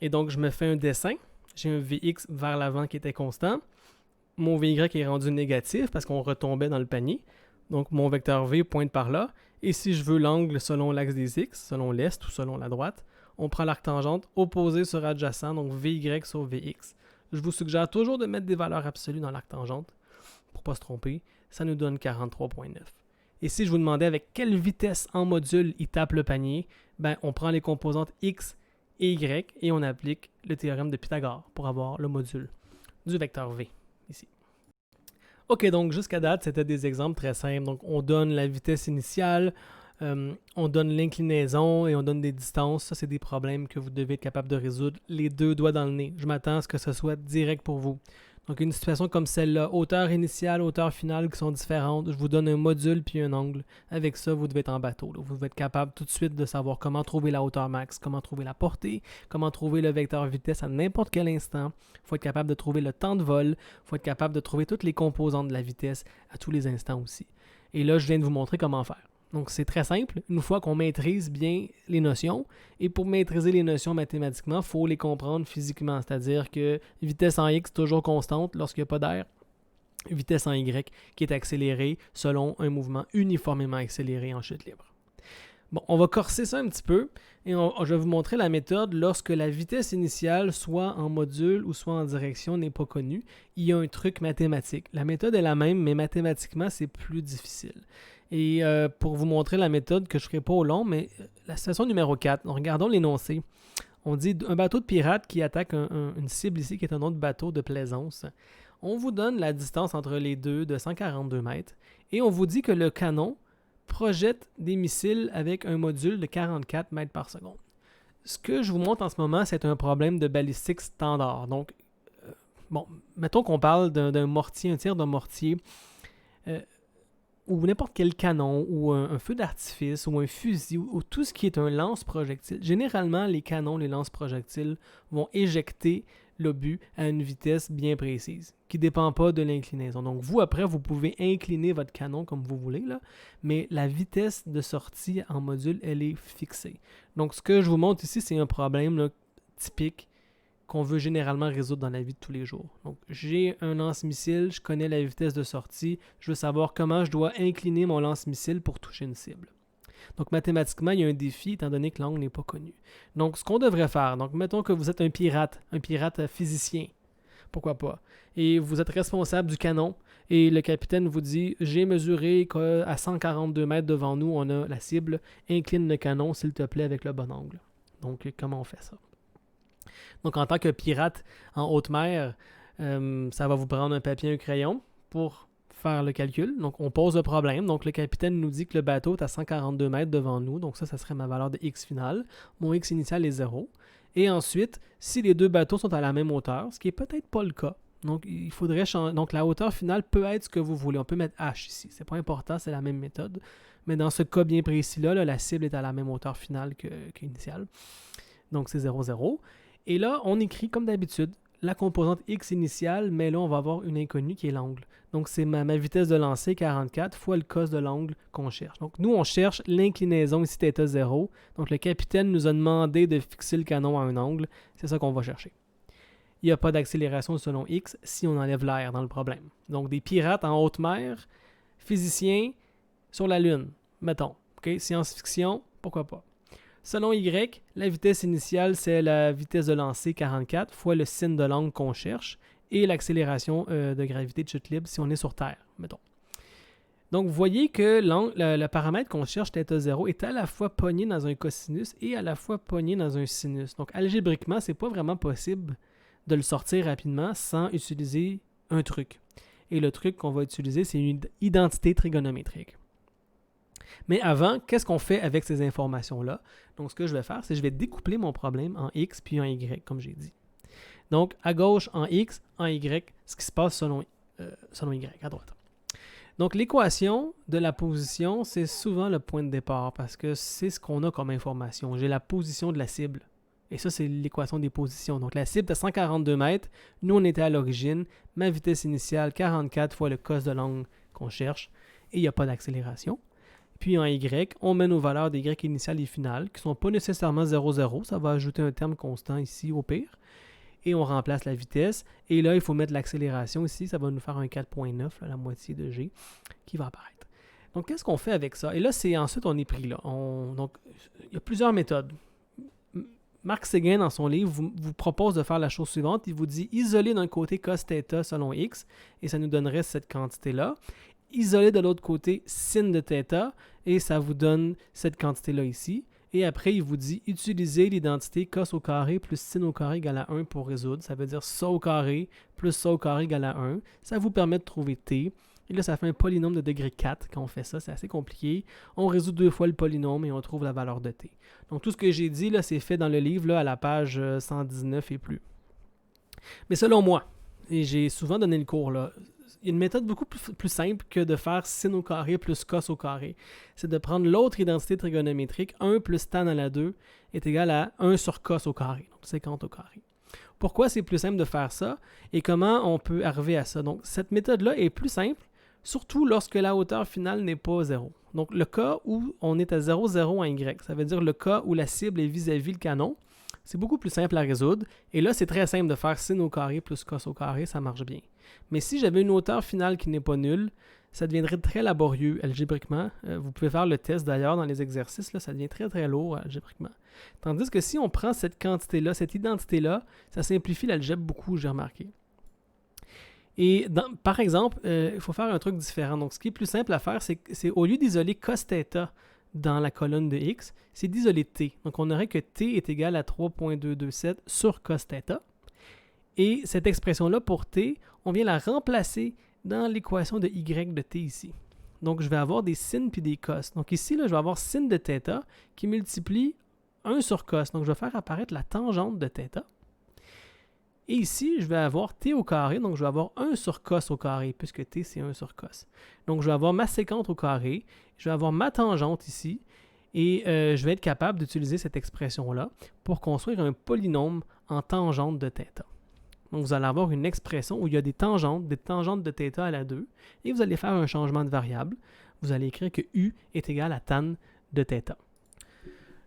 Et donc, je me fais un dessin. J'ai un Vx vers l'avant qui était constant. Mon Vy est rendu négatif parce qu'on retombait dans le panier. Donc, mon vecteur V pointe par là. Et si je veux l'angle selon l'axe des X, selon l'est ou selon la droite, on prend l'arc tangente opposé sur adjacent, donc Vy sur Vx. Je vous suggère toujours de mettre des valeurs absolues dans l'arc tangente pour ne pas se tromper. Ça nous donne 43.9. Et si je vous demandais avec quelle vitesse en module il tape le panier, ben, on prend les composantes X et Y et on applique le théorème de Pythagore pour avoir le module du vecteur V ici. Ok, donc jusqu'à date, c'était des exemples très simples. Donc, on donne la vitesse initiale, on donne l'inclinaison et on donne des distances. Ça, c'est des problèmes que vous devez être capable de résoudre les deux doigts dans le nez. Je m'attends à ce que ce soit direct pour vous. Donc, une situation comme celle-là, hauteur initiale, hauteur finale qui sont différentes, je vous donne un module puis un angle. Avec ça, vous devez être en bateau. Là. Vous devez être capable tout de suite de savoir comment trouver la hauteur max, comment trouver la portée, comment trouver le vecteur vitesse à n'importe quel instant. Il faut être capable de trouver le temps de vol. Il faut être capable de trouver toutes les composantes de la vitesse à tous les instants aussi. Et là, je viens de vous montrer comment faire. Donc, c'est très simple. Une fois qu'on maîtrise bien les notions, et pour maîtriser les notions mathématiquement, il faut les comprendre physiquement. C'est-à-dire que vitesse en X est toujours constante lorsqu'il n'y a pas d'air. Vitesse en Y qui est accélérée selon un mouvement uniformément accéléré en chute libre. Bon, on va corser ça un petit peu et je vais vous montrer la méthode lorsque la vitesse initiale, soit en module ou soit en direction, n'est pas connue. Il y a un truc mathématique. La méthode est la même, mais mathématiquement, c'est plus difficile. Et pour vous montrer la méthode que je ne ferai pas au long, mais la situation numéro 4, regardons l'énoncé. On dit un bateau de pirate qui attaque une cible ici qui est un autre bateau de plaisance. On vous donne la distance entre les deux de 142 mètres et on vous dit que le canon projette des missiles avec un module de 44 mètres par seconde. Ce que je vous montre en ce moment, c'est un problème de balistique standard. Donc, bon, mettons qu'on parle d'un mortier, un tir d'un mortier, ou n'importe quel canon, ou un feu d'artifice, ou un fusil, ou tout ce qui est un lance-projectile. Généralement, les canons, les lance-projectiles vont éjecter l'obus à une vitesse bien précise, qui ne dépend pas de l'inclinaison. Donc vous, après, vous pouvez incliner votre canon comme vous voulez, là, mais la vitesse de sortie en module, elle est fixée. Donc ce que je vous montre ici, c'est un problème là, typique qu'on veut généralement résoudre dans la vie de tous les jours. Donc j'ai un lance-missile, je connais la vitesse de sortie, je veux savoir comment je dois incliner mon lance-missile pour toucher une cible. Donc, mathématiquement, il y a un défi étant donné que l'angle n'est pas connu. Donc, ce qu'on devrait faire, donc mettons que vous êtes un pirate physicien, pourquoi pas, et vous êtes responsable du canon, et le capitaine vous dit « J'ai mesuré qu'à 142 mètres devant nous, on a la cible, incline le canon, s'il te plaît, avec le bon angle. » Donc, comment on fait ça? Donc, en tant que pirate en haute mer, ça va vous prendre un papier et un crayon pour faire le calcul. Donc, on pose le problème. Donc, le capitaine nous dit que le bateau est à 142 mètres devant nous. Donc, ça serait ma valeur de X finale. Mon X initial est 0. Et ensuite, si les deux bateaux sont à la même hauteur, ce qui n'est peut-être pas le cas, donc il faudrait changer. Donc, la hauteur finale peut être ce que vous voulez. On peut mettre H ici. C'est pas important, c'est la même méthode. Mais dans ce cas bien précis-là, la cible est à la même hauteur finale qu'initiale. Donc, c'est 0, 0. Et là, on écrit comme d'habitude la composante X initiale, mais là, on va avoir une inconnue qui est l'angle. Donc, c'est ma vitesse de lancer, 44, fois le cos de l'angle qu'on cherche. Donc, nous, on cherche l'inclinaison ici, θ 0. Donc, le capitaine nous a demandé de fixer le canon à un angle. C'est ça qu'on va chercher. Il n'y a pas d'accélération selon X si on enlève l'air dans le problème. Donc, des pirates en haute mer, physiciens sur la Lune, mettons. Okay? Science-fiction, pourquoi pas. Selon Y, la vitesse initiale, c'est la vitesse de lancer 44 fois le sin de l'angle qu'on cherche et l'accélération de gravité de chute libre si on est sur Terre, mettons. Donc, vous voyez que le paramètre qu'on cherche, θ0, est à la fois pogné dans un cosinus et à la fois pogné dans un sinus. Donc, algébriquement, ce n'est pas vraiment possible de le sortir rapidement sans utiliser un truc. Et le truc qu'on va utiliser, c'est une identité trigonométrique. Mais avant, qu'est-ce qu'on fait avec ces informations-là? Donc, ce que je vais faire, c'est que je vais découpler mon problème en X puis en Y, comme j'ai dit. Donc, à gauche, en X, en Y, ce qui se passe selon Y, à droite. Donc, l'équation de la position, c'est souvent le point de départ parce que c'est ce qu'on a comme information. J'ai la position de la cible. Et ça, c'est l'équation des positions. Donc, la cible est à 142 mètres. Nous, on était à l'origine. Ma vitesse initiale, 44 fois le cos de l'angle qu'on cherche. Et il n'y a pas d'accélération. Puis en Y, on met nos valeurs des Y initiales et finales, qui ne sont pas nécessairement 0, 0. Ça va ajouter un terme constant ici, au pire. Et on remplace la vitesse. Et là, il faut mettre l'accélération ici. Ça va nous faire un 4.9, la moitié de G, qui va apparaître. Donc, qu'est-ce qu'on fait avec ça? Et là, ensuite, on est pris là. Donc, il y a plusieurs méthodes. Marc Séguin, dans son livre, vous propose de faire la chose suivante. Il vous dit isoler d'un côté cos θ selon x, et ça nous donnerait cette quantité-là. Isoler de l'autre côté sin de θ, et ça vous donne cette quantité-là ici. Et après, il vous dit utiliser l'identité cos au carré plus sin au carré égale à 1 pour résoudre. Ça veut dire ça au carré plus ça au carré égale à 1. Ça vous permet de trouver t. Et là, ça fait un polynôme de degré 4 quand on fait ça. C'est assez compliqué. On résout 2 fois le polynôme et on trouve la valeur de t. Donc, tout ce que j'ai dit, là, c'est fait dans le livre là, à la page 119 et plus. Mais selon moi, et j'ai souvent donné le cours, là, il y a une méthode beaucoup plus simple que de faire sin au carré plus cos au carré. C'est de prendre l'autre identité trigonométrique, 1 plus tan à la 2 est égal à 1 sur cos au carré, donc 50 au carré. Pourquoi c'est plus simple de faire ça et comment on peut arriver à ça? Donc, cette méthode-là est plus simple, surtout lorsque la hauteur finale n'est pas 0. Donc, le cas où on est à 0, 0 en Y, ça veut dire le cas où la cible est vis-à-vis le canon, c'est beaucoup plus simple à résoudre. Et là, c'est très simple de faire sin au carré plus cos au carré, ça marche bien. Mais si j'avais une hauteur finale qui n'est pas nulle, ça deviendrait très laborieux algébriquement. Vous pouvez faire le test d'ailleurs dans les exercices, là, ça devient très très lourd algébriquement. Tandis que si on prend cette quantité-là, cette identité-là, ça simplifie l'algèbre beaucoup, j'ai remarqué. Et par exemple, il faut faire un truc différent. Donc, ce qui est plus simple à faire, c'est au lieu d'isoler cos θ dans la colonne de x, c'est d'isoler t. Donc, on aurait que t est égal à 3.227 sur cos θ. Et cette expression-là pour t, on vient la remplacer dans l'équation de y de t ici. Donc, je vais avoir des sin puis des cos. Donc, ici, là, je vais avoir sin de θ qui multiplie 1 sur cos. Donc, je vais faire apparaître la tangente de θ. Et ici, je vais avoir t au carré, donc je vais avoir 1 sur cos au carré, puisque t, c'est 1 sur cos. Donc, je vais avoir ma séquente au carré, je vais avoir ma tangente ici, et je vais être capable d'utiliser cette expression-là pour construire un polynôme en tangente de θ. Donc, vous allez avoir une expression où il y a des tangentes de θ à la 2, et vous allez faire un changement de variable. Vous allez écrire que u est égal à tan de θ.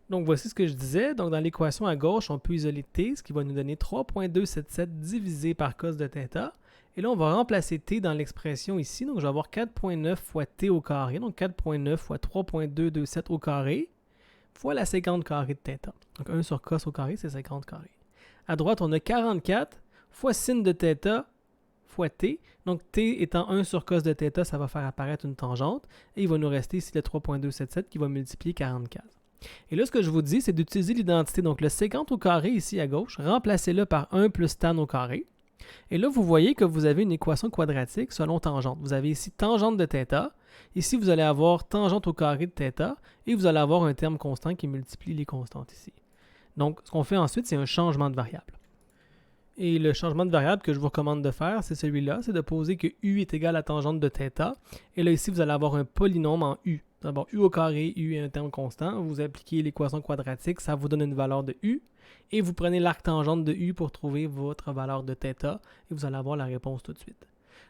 Donc, voici ce que je disais. Donc, dans l'équation à gauche, on peut isoler t, ce qui va nous donner 3.277 divisé par cos de θ. Et là, on va remplacer t dans l'expression ici. Donc, je vais avoir 4.9 fois t au carré. Donc, 4.9 fois 3.227 au carré fois la séquente carrée de θ. Donc, 1 sur cos au carré, c'est 50 carré. À droite, on a 44 fois sin de θ fois t. Donc, t étant 1 sur cos de θ, ça va faire apparaître une tangente. Et il va nous rester ici le 3.277 qui va multiplier 44. Et là, ce que je vous dis, c'est d'utiliser l'identité. Donc, le séquente au carré ici à gauche, remplacez-le par 1 plus tan au carré. Et là, vous voyez que vous avez une équation quadratique selon tangente. Vous avez ici tangente de θ. Ici, vous allez avoir tangente au carré de θ. Et vous allez avoir un terme constant qui multiplie les constantes ici. Donc, ce qu'on fait ensuite, c'est un changement de variable. Et le changement de variable que je vous recommande de faire, c'est celui-là. C'est de poser que u est égal à tangente de θ. Et là, ici, vous allez avoir un polynôme en u. D'abord, u au carré, u est un terme constant. Vous appliquez l'équation quadratique, ça vous donne une valeur de u. Et vous prenez l'arc tangente de u pour trouver votre valeur de θ. Et vous allez avoir la réponse tout de suite.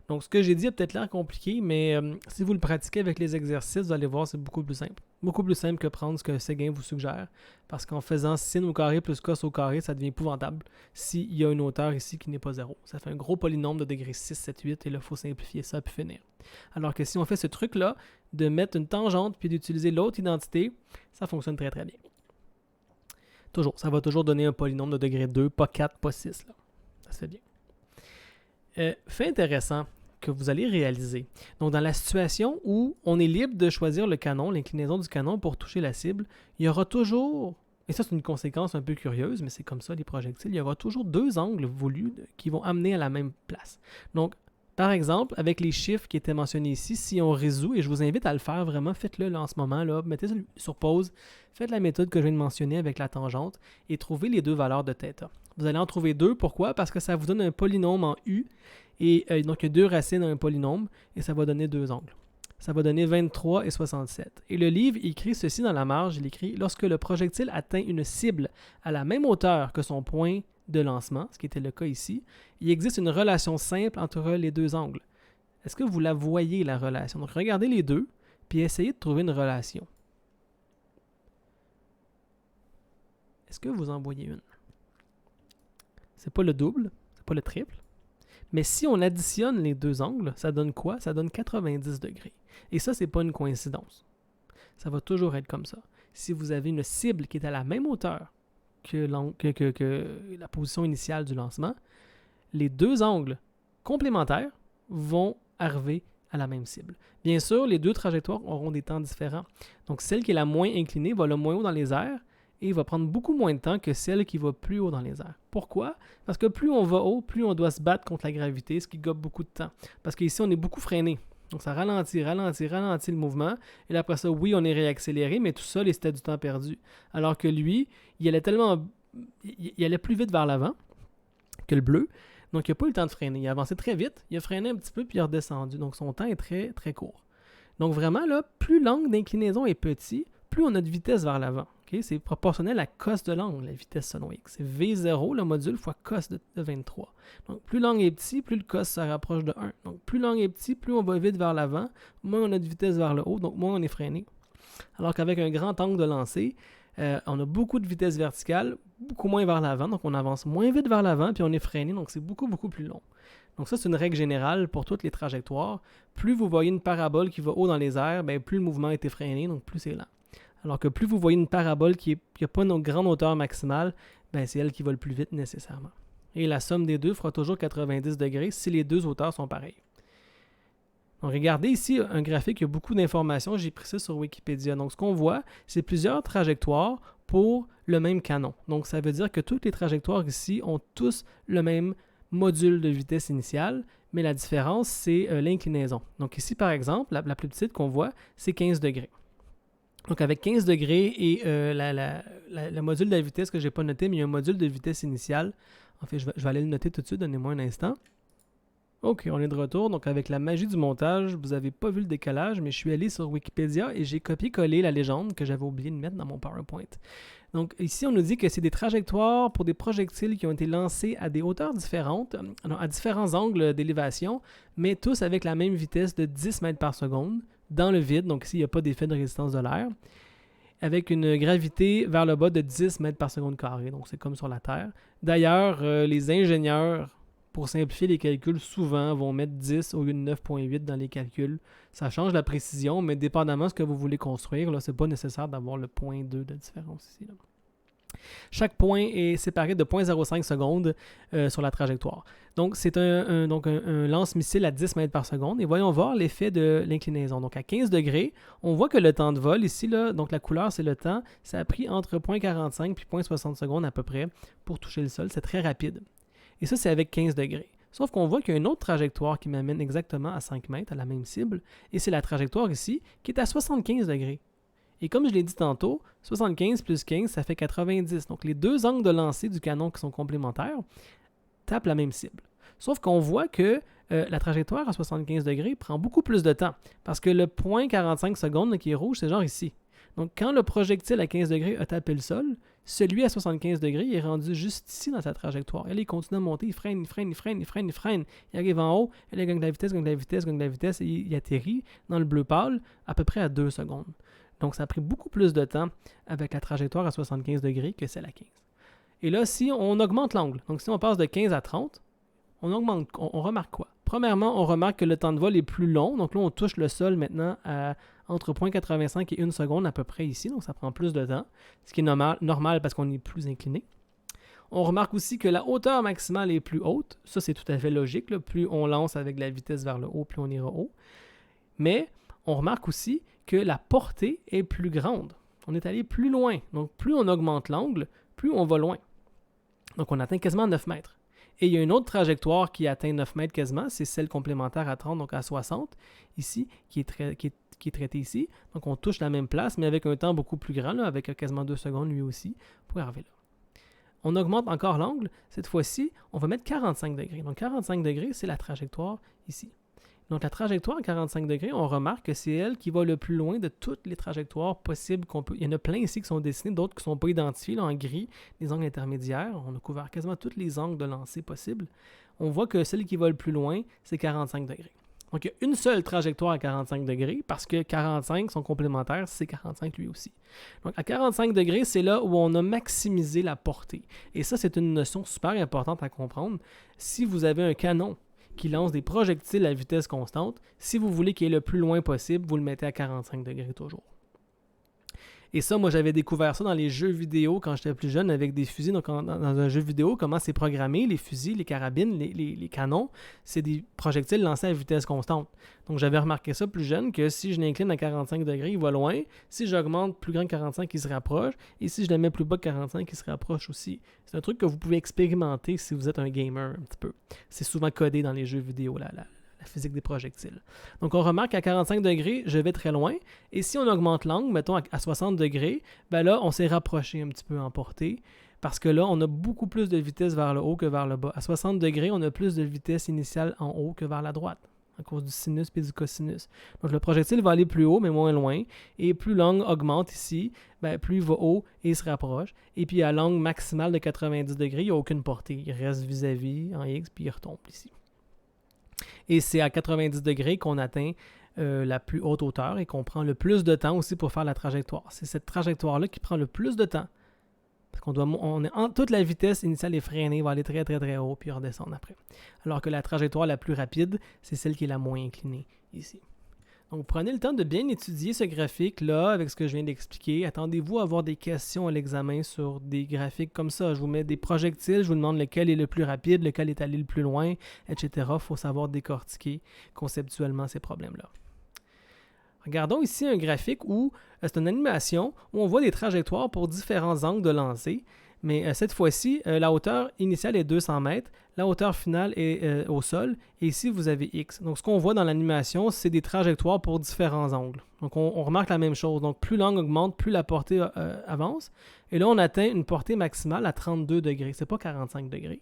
Donc, ce que j'ai dit a peut-être l'air compliqué, mais si vous le pratiquez avec les exercices, vous allez voir, c'est beaucoup plus simple. Beaucoup plus simple que prendre ce que Séguin vous suggère. Parce qu'en faisant sin au carré plus cos au carré, ça devient épouvantable s'il y a une hauteur ici qui n'est pas 0. Ça fait un gros polynôme de degré 6, 7, 8, et là, il faut simplifier ça puis finir. Alors que si on fait ce truc-là, de mettre une tangente puis d'utiliser l'autre identité, ça fonctionne très très bien. Toujours, ça va toujours donner un polynôme de degré 2, pas 4, pas 6. Là. Ça se fait bien. Fait intéressant que vous allez réaliser. Donc, dans la situation où on est libre de choisir le canon, l'inclinaison du canon pour toucher la cible, il y aura toujours, et ça c'est une conséquence un peu curieuse, mais c'est comme ça les projectiles, il y aura toujours deux angles voulus qui vont amener à la même place. Donc, Par exemple, avec les chiffres qui étaient mentionnés ici, si on résout, et je vous invite à le faire vraiment, faites-le là, en ce moment, là, mettez sur pause, faites la méthode que je viens de mentionner avec la tangente et trouvez les deux valeurs de θ. Vous allez en trouver deux, pourquoi? Parce que ça vous donne un polynôme en U, et donc il y a deux racines dans un polynôme, et ça va donner deux angles. Ça va donner 23 et 67. Et le livre écrit ceci dans la marge, il écrit « Lorsque le projectile atteint une cible à la même hauteur que son point de lancement, ce qui était le cas ici, il existe une relation simple entre les deux angles. » Est-ce que vous la voyez, la relation? Donc, regardez les deux, puis essayez de trouver une relation. Est-ce que vous en voyez une? C'est pas le double, c'est pas le triple. Mais si on additionne les deux angles, ça donne quoi? Ça donne 90 degrés. Et ça, c'est pas une coïncidence. Ça va toujours être comme ça. Si vous avez une cible qui est à la même hauteur que la position initiale du lancement, les deux angles complémentaires vont arriver à la même cible. Bien sûr, les deux trajectoires auront des temps différents. Donc, celle qui est la moins inclinée va le moins haut dans les airs et va prendre beaucoup moins de temps que celle qui va plus haut dans les airs. Pourquoi? Parce que plus on va haut, plus on doit se battre contre la gravité, ce qui gobe beaucoup de temps. Parce qu'ici, on est beaucoup freiné. Donc, ça ralentit le mouvement. Et là, après ça, oui, on est réaccéléré, mais tout ça, c'était du temps perdu. Alors que lui, il allait plus vite vers l'avant que le bleu. Donc, il n'a pas eu le temps de freiner. Il a avancé très vite, il a freiné un petit peu, puis il a redescendu. Donc, son temps est très, très court. Donc, vraiment, là, plus l'angle d'inclinaison est petit, plus on a de vitesse vers l'avant. Okay? C'est proportionnel à cos de l'angle, la vitesse selon x. C'est V0, le module, fois cos de 23. Donc, plus l'angle est petit, plus le cos se rapproche de 1. Donc, plus l'angle est petit, plus on va vite vers l'avant, moins on a de vitesse vers le haut, donc moins on est freiné. Alors qu'avec un grand angle de lancer, on a beaucoup de vitesse verticale, beaucoup moins vers l'avant, donc on avance moins vite vers l'avant, puis on est freiné, donc c'est beaucoup, beaucoup plus long. Donc ça, c'est une règle générale pour toutes les trajectoires. Plus vous voyez une parabole qui va haut dans les airs, bien, plus le mouvement est effréné, donc plus c'est lent. Alors que plus vous voyez une parabole qui n'a pas une grande hauteur maximale, bien, c'est elle qui va le plus vite nécessairement. Et la somme des deux fera toujours 90 degrés si les deux hauteurs sont pareilles. Donc, regardez ici un graphique, il y a beaucoup d'informations, j'ai pris ça sur Wikipédia. Donc, ce qu'on voit, c'est plusieurs trajectoires pour le même canon. Donc, ça veut dire que toutes les trajectoires ici ont tous le même module de vitesse initiale, mais la différence, c'est l'inclinaison. Donc, ici, par exemple, la plus petite qu'on voit, c'est 15 degrés. Donc, avec 15 degrés et le module de la vitesse que je n'ai pas noté, mais il y a un module de vitesse initiale. En fait, je vais aller le noter tout de suite, donnez-moi un instant. OK, on est de retour. Donc, avec la magie du montage, vous n'avez pas vu le décalage, mais je suis allé sur Wikipédia et j'ai copié-collé la légende que j'avais oublié de mettre dans mon PowerPoint. Donc, ici, on nous dit que c'est des trajectoires pour des projectiles qui ont été lancés à des hauteurs différentes, à différents angles d'élévation, mais tous avec la même vitesse de 10 mètres par seconde dans le vide. Donc, ici, il n'y a pas d'effet de résistance de l'air, avec une gravité vers le bas de 10 mètres par seconde carré. Donc, c'est comme sur la Terre. D'ailleurs, les ingénieurs, pour simplifier les calculs, souvent vont mettre 10 au lieu de 9.8 dans les calculs. Ça change la précision, mais dépendamment de ce que vous voulez construire, ce n'est pas nécessaire d'avoir le 0.2 de différence ici. Là. Chaque point est séparé de 0.05 secondes sur la trajectoire. Donc, c'est un lance-missile à 10 mètres par seconde. Et voyons voir l'effet de l'inclinaison. Donc, à 15 degrés, on voit que le temps de vol, ici, là, donc la couleur, c'est le temps. Ça a pris entre 0.45 et 0.60 secondes à peu près pour toucher le sol. C'est très rapide. Et ça, c'est avec 15 degrés. Sauf qu'on voit qu'il y a une autre trajectoire qui m'amène exactement à 5 mètres, à la même cible. Et c'est la trajectoire ici, qui est à 75 degrés. Et comme je l'ai dit tantôt, 75 plus 15, ça fait 90. Donc, les deux angles de lancer du canon qui sont complémentaires tapent la même cible. Sauf qu'on voit que la trajectoire à 75 degrés prend beaucoup plus de temps. Parce que le point 45 secondes qui est rouge, c'est genre ici. Donc, quand le projectile à 15 degrés a tapé le sol, celui à 75 degrés est rendu juste ici dans sa trajectoire. Elle, il continue à monter, il freine. Il arrive en haut, il gagne de la vitesse, et il atterrit dans le bleu pâle à peu près à 2 secondes. Donc, ça a pris beaucoup plus de temps avec la trajectoire à 75 degrés que celle à 15. Et là, si on augmente l'angle, donc si on passe de 15 à 30, on remarque quoi? Premièrement, on remarque que le temps de vol est plus long. Donc là, on touche le sol maintenant à entre 0.85 et 1 seconde à peu près ici. Donc, ça prend plus de temps, ce qui est normal parce qu'on est plus incliné. On remarque aussi que la hauteur maximale est plus haute. Ça, c'est tout à fait logique. Là. Plus on lance avec la vitesse vers le haut, plus on ira haut. Mais on remarque aussi que la portée est plus grande. On est allé plus loin. Donc, plus on augmente l'angle, plus on va loin. Donc, on atteint quasiment 9 mètres. Et il y a une autre trajectoire qui atteint 9 mètres quasiment, c'est celle complémentaire à 30, donc à 60, ici, qui est traitée ici. Donc on touche la même place, mais avec un temps beaucoup plus grand, là, avec quasiment 2 secondes lui aussi, pour arriver là. On augmente encore l'angle. Cette fois-ci, on va mettre 45 degrés. Donc 45 degrés, c'est la trajectoire ici. Donc la trajectoire à 45 degrés, on remarque que c'est elle qui va le plus loin de toutes les trajectoires possibles qu'on peut. Il y en a plein ici qui sont dessinés, d'autres qui ne sont pas identifiés là, en gris, les angles intermédiaires. On a couvert quasiment tous les angles de lancer possibles. On voit que celle qui va le plus loin, c'est 45 degrés. Donc, il y a une seule trajectoire à 45 degrés parce que 45 sont complémentaires, c'est 45 lui aussi. Donc, à 45 degrés, c'est là où on a maximisé la portée. Et ça, c'est une notion super importante à comprendre. Si vous avez un canon qui lance des projectiles à vitesse constante, si vous voulez qu'il aille le plus loin possible, vous le mettez à 45 degrés toujours. Et ça, moi, j'avais découvert ça dans les jeux vidéo quand j'étais plus jeune avec des fusils. Donc, dans un jeu vidéo, comment c'est programmé, les fusils, les carabines, les canons, c'est des projectiles lancés à vitesse constante. Donc, j'avais remarqué ça plus jeune que si je l'incline à 45 degrés, il va loin. Si j'augmente plus grand que 45, il se rapproche. Et si je le mets plus bas que 45, il se rapproche aussi. C'est un truc que vous pouvez expérimenter si vous êtes un gamer un petit peu. C'est souvent codé dans les jeux vidéo, la physique des projectiles. Donc, on remarque qu'à 45 degrés, je vais très loin. Et si on augmente l'angle, mettons à 60 degrés, ben là, on s'est rapproché un petit peu en portée. Parce que là, on a beaucoup plus de vitesse vers le haut que vers le bas. À 60 degrés, on a plus de vitesse initiale en haut que vers la droite, à cause du sinus et du cosinus. Donc, le projectile va aller plus haut, mais moins loin. Et plus l'angle augmente ici, ben, plus il va haut et il se rapproche. Et puis, à l'angle maximale de 90 degrés, il n'y a aucune portée. Il reste vis-à-vis en X, puis il retombe ici. Et c'est à 90 degrés qu'on atteint la plus haute hauteur et qu'on prend le plus de temps aussi pour faire la trajectoire. C'est cette trajectoire-là qui prend le plus de temps. Parce toute la vitesse initiale est freinée, va aller très très très haut puis redescendre après. Alors que la trajectoire la plus rapide, c'est celle qui est la moins inclinée ici. Donc, prenez le temps de bien étudier ce graphique-là avec ce que je viens d'expliquer. Attendez-vous à avoir des questions à l'examen sur des graphiques comme ça. Je vous mets des projectiles, je vous demande lequel est le plus rapide, lequel est allé le plus loin, etc. Il faut savoir décortiquer conceptuellement ces problèmes-là. Regardons ici un graphique où c'est une animation où on voit des trajectoires pour différents angles de lancer. Mais cette fois-ci, la hauteur initiale est 200 mètres, la hauteur finale est au sol, et ici, vous avez X. Donc, ce qu'on voit dans l'animation, c'est des trajectoires pour différents angles. Donc, on remarque la même chose. Donc, plus l'angle augmente, plus la portée avance. Et là, on atteint une portée maximale à 32 degrés. Ce n'est pas 45 degrés.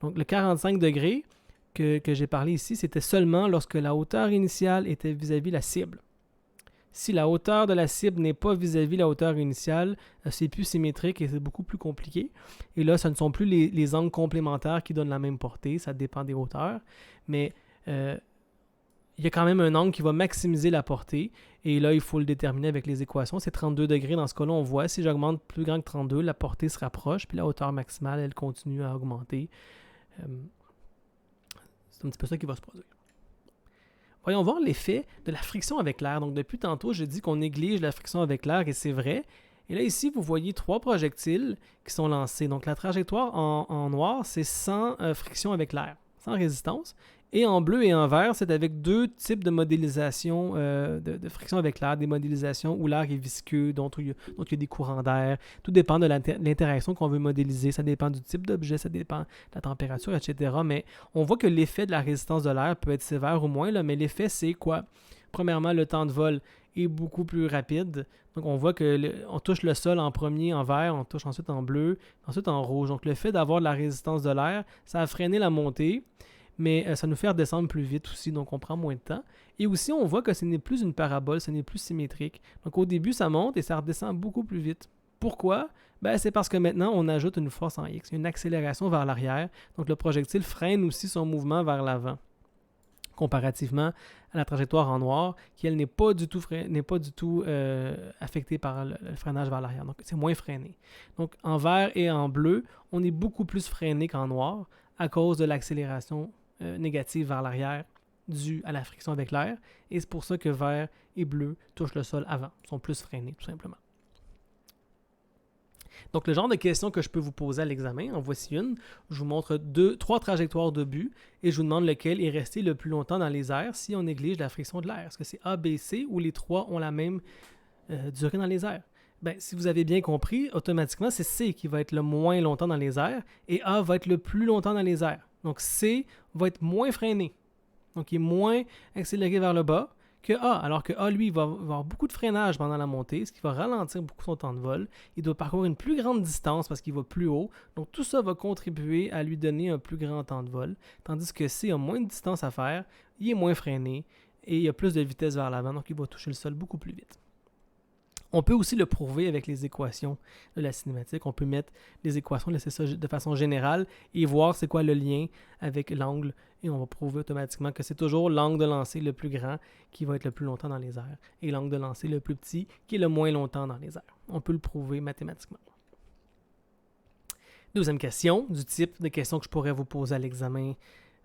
Donc, le 45 degrés que j'ai parlé ici, c'était seulement lorsque la hauteur initiale était vis-à-vis la cible. Si la hauteur de la cible n'est pas vis-à-vis la hauteur initiale, c'est plus symétrique et c'est beaucoup plus compliqué. Et là, ce ne sont plus les angles complémentaires qui donnent la même portée, ça dépend des hauteurs. Mais il y a quand même un angle qui va maximiser la portée. Et là, il faut le déterminer avec les équations. C'est 32 degrés dans ce cas-là, on voit. Si j'augmente plus grand que 32, la portée se rapproche, puis la hauteur maximale, elle continue à augmenter. C'est un petit peu ça qui va se produire. Voyons voir l'effet de la friction avec l'air. Donc, depuis tantôt, j'ai dit qu'on néglige la friction avec l'air et c'est vrai. Et là, ici, vous voyez 3 projectiles qui sont lancés. Donc, la trajectoire en noir, c'est sans friction avec l'air, sans résistance. Et en bleu et en vert, c'est avec 2 types de modélisation de friction avec l'air. Des modélisations où l'air est visqueux, donc il y a des courants d'air. Tout dépend de l'interaction qu'on veut modéliser. Ça dépend du type d'objet, ça dépend de la température, etc. Mais on voit que l'effet de la résistance de l'air peut être sévère ou moins. Là, mais l'effet, c'est quoi? Premièrement, le temps de vol est beaucoup plus rapide. Donc, on voit qu'on touche le sol en premier en vert, on touche ensuite en bleu, ensuite en rouge. Donc, le fait d'avoir de la résistance de l'air, ça a freiné la montée. Mais ça nous fait redescendre plus vite aussi, donc on prend moins de temps. Et aussi, on voit que ce n'est plus une parabole, ce n'est plus symétrique. Donc au début, ça monte et ça redescend beaucoup plus vite. Pourquoi? C'est parce que maintenant, on ajoute une force en X, une accélération vers l'arrière. Donc le projectile freine aussi son mouvement vers l'avant, comparativement à la trajectoire en noir, qui, elle, n'est pas du tout affectée par le freinage vers l'arrière. Donc c'est moins freiné. Donc en vert et en bleu, on est beaucoup plus freiné qu'en noir à cause de l'accélération négative vers l'arrière due à la friction avec l'air. Et c'est pour ça que vert et bleu touchent le sol avant. Ils sont plus freinés, tout simplement. Donc, le genre de questions que je peux vous poser à l'examen, en voici une. Je vous montre 3 trajectoires de but et je vous demande lequel est resté le plus longtemps dans les airs si on néglige la friction de l'air. Est-ce que c'est A, B, C ou les 3 ont la même durée dans les airs? Ben, si vous avez bien compris, automatiquement, c'est C qui va être le moins longtemps dans les airs et A va être le plus longtemps dans les airs. Donc C va être moins freiné. Donc il est moins accéléré vers le bas que A. Alors que A, lui, va avoir beaucoup de freinage pendant la montée, ce qui va ralentir beaucoup son temps de vol. Il doit parcourir une plus grande distance parce qu'il va plus haut. Donc tout ça va contribuer à lui donner un plus grand temps de vol. Tandis que C a moins de distance à faire, il est moins freiné et il a plus de vitesse vers l'avant. Donc il va toucher le sol beaucoup plus vite. On peut aussi le prouver avec les équations de la cinématique. On peut mettre les équations, laisser ça de façon générale et voir c'est quoi le lien avec l'angle. Et on va prouver automatiquement que c'est toujours l'angle de lancer le plus grand qui va être le plus longtemps dans les airs et l'angle de lancer le plus petit qui est le moins longtemps dans les airs. On peut le prouver mathématiquement. Deuxième question, du type de question que je pourrais vous poser à l'examen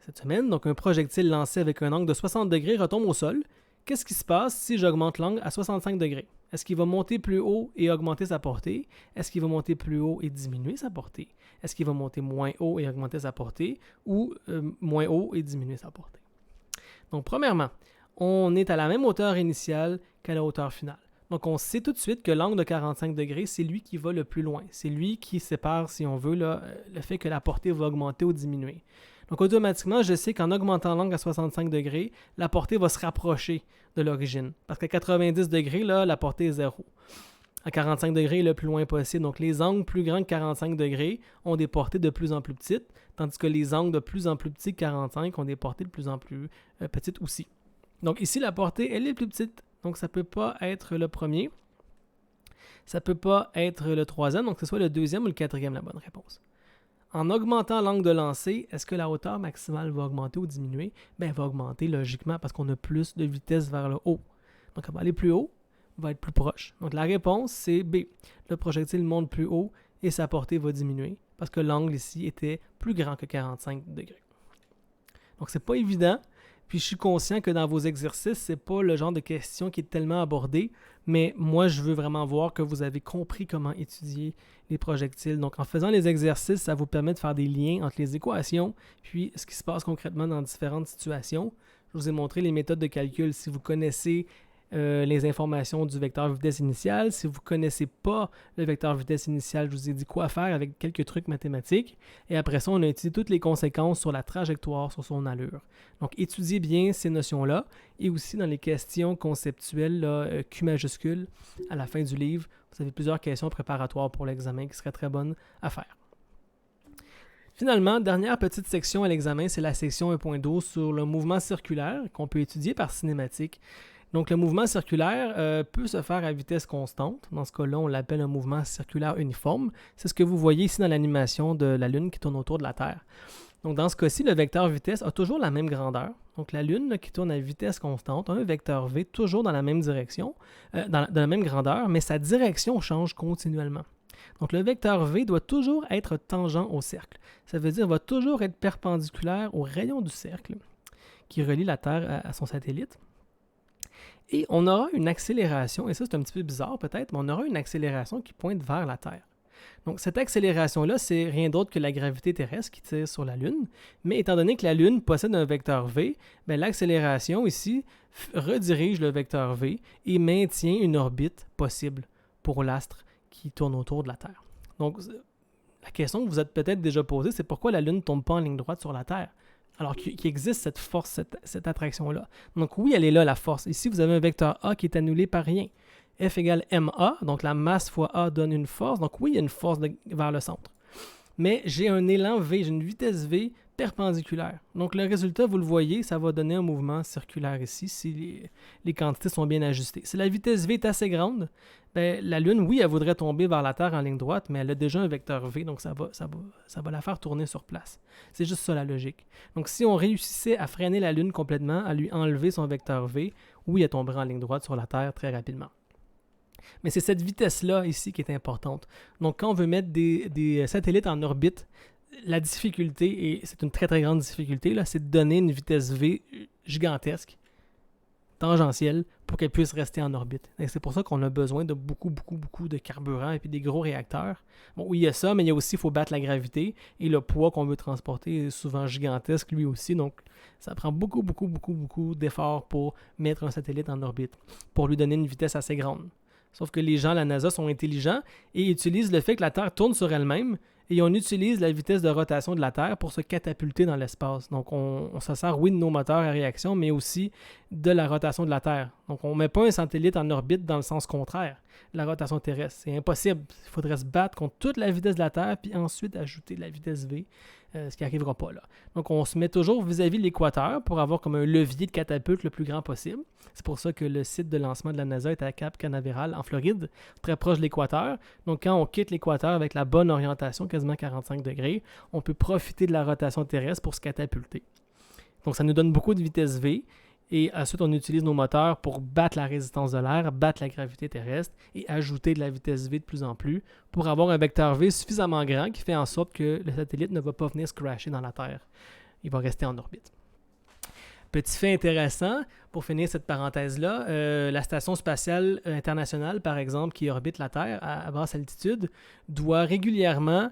cette semaine. Donc, un projectile lancé avec un angle de 60 degrés retombe au sol. Qu'est-ce qui se passe si j'augmente l'angle à 65 degrés? Est-ce qu'il va monter plus haut et augmenter sa portée? Est-ce qu'il va monter plus haut et diminuer sa portée? Est-ce qu'il va monter moins haut et augmenter sa portée? Ou moins haut et diminuer sa portée? Donc, premièrement, on est à la même hauteur initiale qu'à la hauteur finale. Donc, on sait tout de suite que l'angle de 45 degrés, c'est lui qui va le plus loin. C'est lui qui sépare, si on veut, le fait que la portée va augmenter ou diminuer. Donc, automatiquement, je sais qu'en augmentant l'angle à 65 degrés, la portée va se rapprocher de l'origine. Parce qu'à 90 degrés, là, la portée est 0. À 45 degrés, le plus loin possible. Donc, les angles plus grands que 45 degrés ont des portées de plus en plus petites, tandis que les angles de plus en plus petits que 45 ont des portées de plus en plus petites aussi. Donc, ici, la portée, elle est plus petite. Donc, ça ne peut pas être le premier. Ça ne peut pas être le troisième. Donc, c'est soit le deuxième ou le quatrième, la bonne réponse. En augmentant l'angle de lancer, est-ce que la hauteur maximale va augmenter ou diminuer? Bien, elle va augmenter logiquement parce qu'on a plus de vitesse vers le haut. Donc, elle va aller plus haut, va être plus proche. Donc, la réponse, c'est B. Le projectile monte plus haut et sa portée va diminuer parce que l'angle ici était plus grand que 45 degrés. Donc, c'est pas évident. Puis, je suis conscient que dans vos exercices, c'est pas le genre de question qui est tellement abordé, mais moi, je veux vraiment voir que vous avez compris comment étudier les projectiles. Donc, en faisant les exercices, ça vous permet de faire des liens entre les équations puis ce qui se passe concrètement dans différentes situations. Je vous ai montré les méthodes de calcul. Si vous connaissez les informations du vecteur vitesse initiale. Si vous ne connaissez pas le vecteur vitesse initiale, je vous ai dit quoi faire avec quelques trucs mathématiques. Et après ça, on a étudié toutes les conséquences sur la trajectoire, sur son allure. Donc, étudiez bien ces notions-là. Et aussi dans les questions conceptuelles, là, Q majuscule, à la fin du livre, vous avez plusieurs questions préparatoires pour l'examen qui seraient très bonnes à faire. Finalement, dernière petite section à l'examen, c'est la section 1.12 sur le mouvement circulaire qu'on peut étudier par cinématique. Donc, le mouvement circulaire peut se faire à vitesse constante. Dans ce cas-là, on l'appelle un mouvement circulaire uniforme. C'est ce que vous voyez ici dans l'animation de la Lune qui tourne autour de la Terre. Donc, dans ce cas-ci, le vecteur vitesse a toujours la même grandeur. Donc, la Lune là, qui tourne à vitesse constante a un vecteur V toujours dans la même direction, dans la même grandeur, mais sa direction change continuellement. Donc, le vecteur V doit toujours être tangent au cercle. Ça veut dire qu'il va toujours être perpendiculaire au rayon du cercle qui relie la Terre à son satellite. Et on aura une accélération, et ça c'est un petit peu bizarre peut-être, mais on aura une accélération qui pointe vers la Terre. Donc cette accélération-là, c'est rien d'autre que la gravité terrestre qui tire sur la Lune, mais étant donné que la Lune possède un vecteur V, bien, l'accélération ici redirige le vecteur V et maintient une orbite possible pour l'astre qui tourne autour de la Terre. Donc la question que vous êtes peut-être déjà posée, c'est pourquoi la Lune ne tombe pas en ligne droite sur la Terre? Alors qu'il existe cette force, cette attraction-là. Donc oui, elle est là, la force. Ici, vous avez un vecteur A qui est annulé par rien. F égale ma, donc la masse fois A donne une force. Donc oui, il y a une force vers le centre. Mais j'ai un élan V, j'ai une vitesse V perpendiculaire. Donc le résultat, vous le voyez, ça va donner un mouvement circulaire ici si les quantités sont bien ajustées. Si la vitesse V est assez grande, bien, la Lune, oui, elle voudrait tomber vers la Terre en ligne droite, mais elle a déjà un vecteur V, donc ça va la faire tourner sur place. C'est juste ça la logique. Donc si on réussissait à freiner la Lune complètement, à lui enlever son vecteur V, oui, elle tomberait en ligne droite sur la Terre très rapidement. Mais c'est cette vitesse-là ici qui est importante. Donc quand on veut mettre des satellites en orbite, la difficulté, et c'est une très très grande difficulté, là, c'est de donner une vitesse V gigantesque, tangentielle, pour qu'elle puisse rester en orbite. Et c'est pour ça qu'on a besoin de beaucoup de carburant et puis des gros réacteurs. Bon, oui, il y a ça, mais il y a aussi, il faut battre la gravité, et le poids qu'on veut transporter est souvent gigantesque lui aussi, donc ça prend beaucoup d'efforts pour mettre un satellite en orbite, pour lui donner une vitesse assez grande. Sauf que les gens à la NASA sont intelligents et utilisent le fait que la Terre tourne sur elle-même et on utilise la vitesse de rotation de la Terre pour se catapulter dans l'espace. Donc, on se sert, oui, de nos moteurs à réaction, mais aussi de la rotation de la Terre. Donc, on ne met pas un satellite en orbite dans le sens contraire, la rotation terrestre. C'est impossible. Il faudrait se battre contre toute la vitesse de la Terre, puis ensuite ajouter la vitesse V, ce qui n'arrivera pas là. Donc, on se met toujours vis-à-vis de l'équateur pour avoir comme un levier de catapulte le plus grand possible. C'est pour ça que le site de lancement de la NASA est à Cap Canaveral, en Floride, très proche de l'équateur. Donc, quand on quitte l'équateur avec la bonne orientation, quasiment 45 degrés, on peut profiter de la rotation terrestre pour se catapulter. Donc, ça nous donne beaucoup de vitesse V. Et ensuite, on utilise nos moteurs pour battre la résistance de l'air, battre la gravité terrestre et ajouter de la vitesse V de plus en plus pour avoir un vecteur V suffisamment grand qui fait en sorte que le satellite ne va pas venir se crasher dans la Terre. Il va rester en orbite. Petit fait intéressant, pour finir cette parenthèse-là, la Station spatiale internationale, par exemple, qui orbite la Terre à basse altitude, doit régulièrement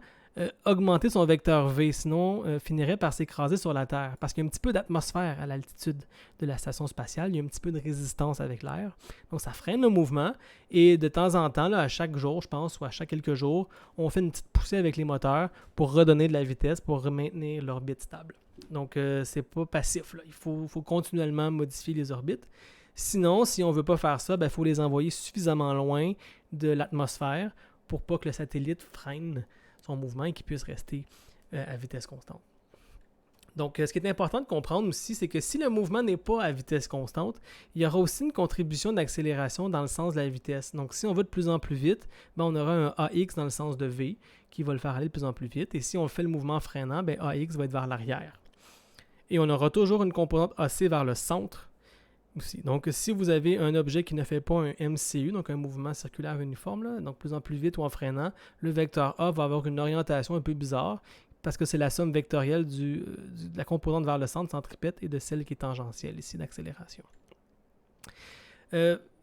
augmenter son vecteur V, sinon finirait par s'écraser sur la Terre. Parce qu'il y a un petit peu d'atmosphère à l'altitude de la station spatiale, il y a un petit peu de résistance avec l'air. Donc ça freine le mouvement et de temps en temps, là, à chaque jour, je pense, ou à chaque quelques jours, on fait une petite poussée avec les moteurs pour redonner de la vitesse, pour maintenir l'orbite stable. Donc c'est pas passif, là. Il faut continuellement modifier les orbites. Sinon, si on ne veut pas faire ça, il faut les envoyer suffisamment loin de l'atmosphère pour pas que le satellite freine son mouvement et qu'il puisse rester à vitesse constante. Donc, ce qui est important de comprendre aussi, c'est que si le mouvement n'est pas à vitesse constante, il y aura aussi une contribution d'accélération dans le sens de la vitesse. Donc, si on va de plus en plus vite, on aura un AX dans le sens de V qui va le faire aller de plus en plus vite. Et si on fait le mouvement freinant, AX va être vers l'arrière. Et on aura toujours une composante AC vers le centre aussi. Donc, si vous avez un objet qui ne fait pas un MCU, donc un mouvement circulaire uniforme, là, donc plus en plus vite ou en freinant, le vecteur A va avoir une orientation un peu bizarre parce que c'est la somme vectorielle de la composante vers le centre centripète et de celle qui est tangentielle ici d'accélération.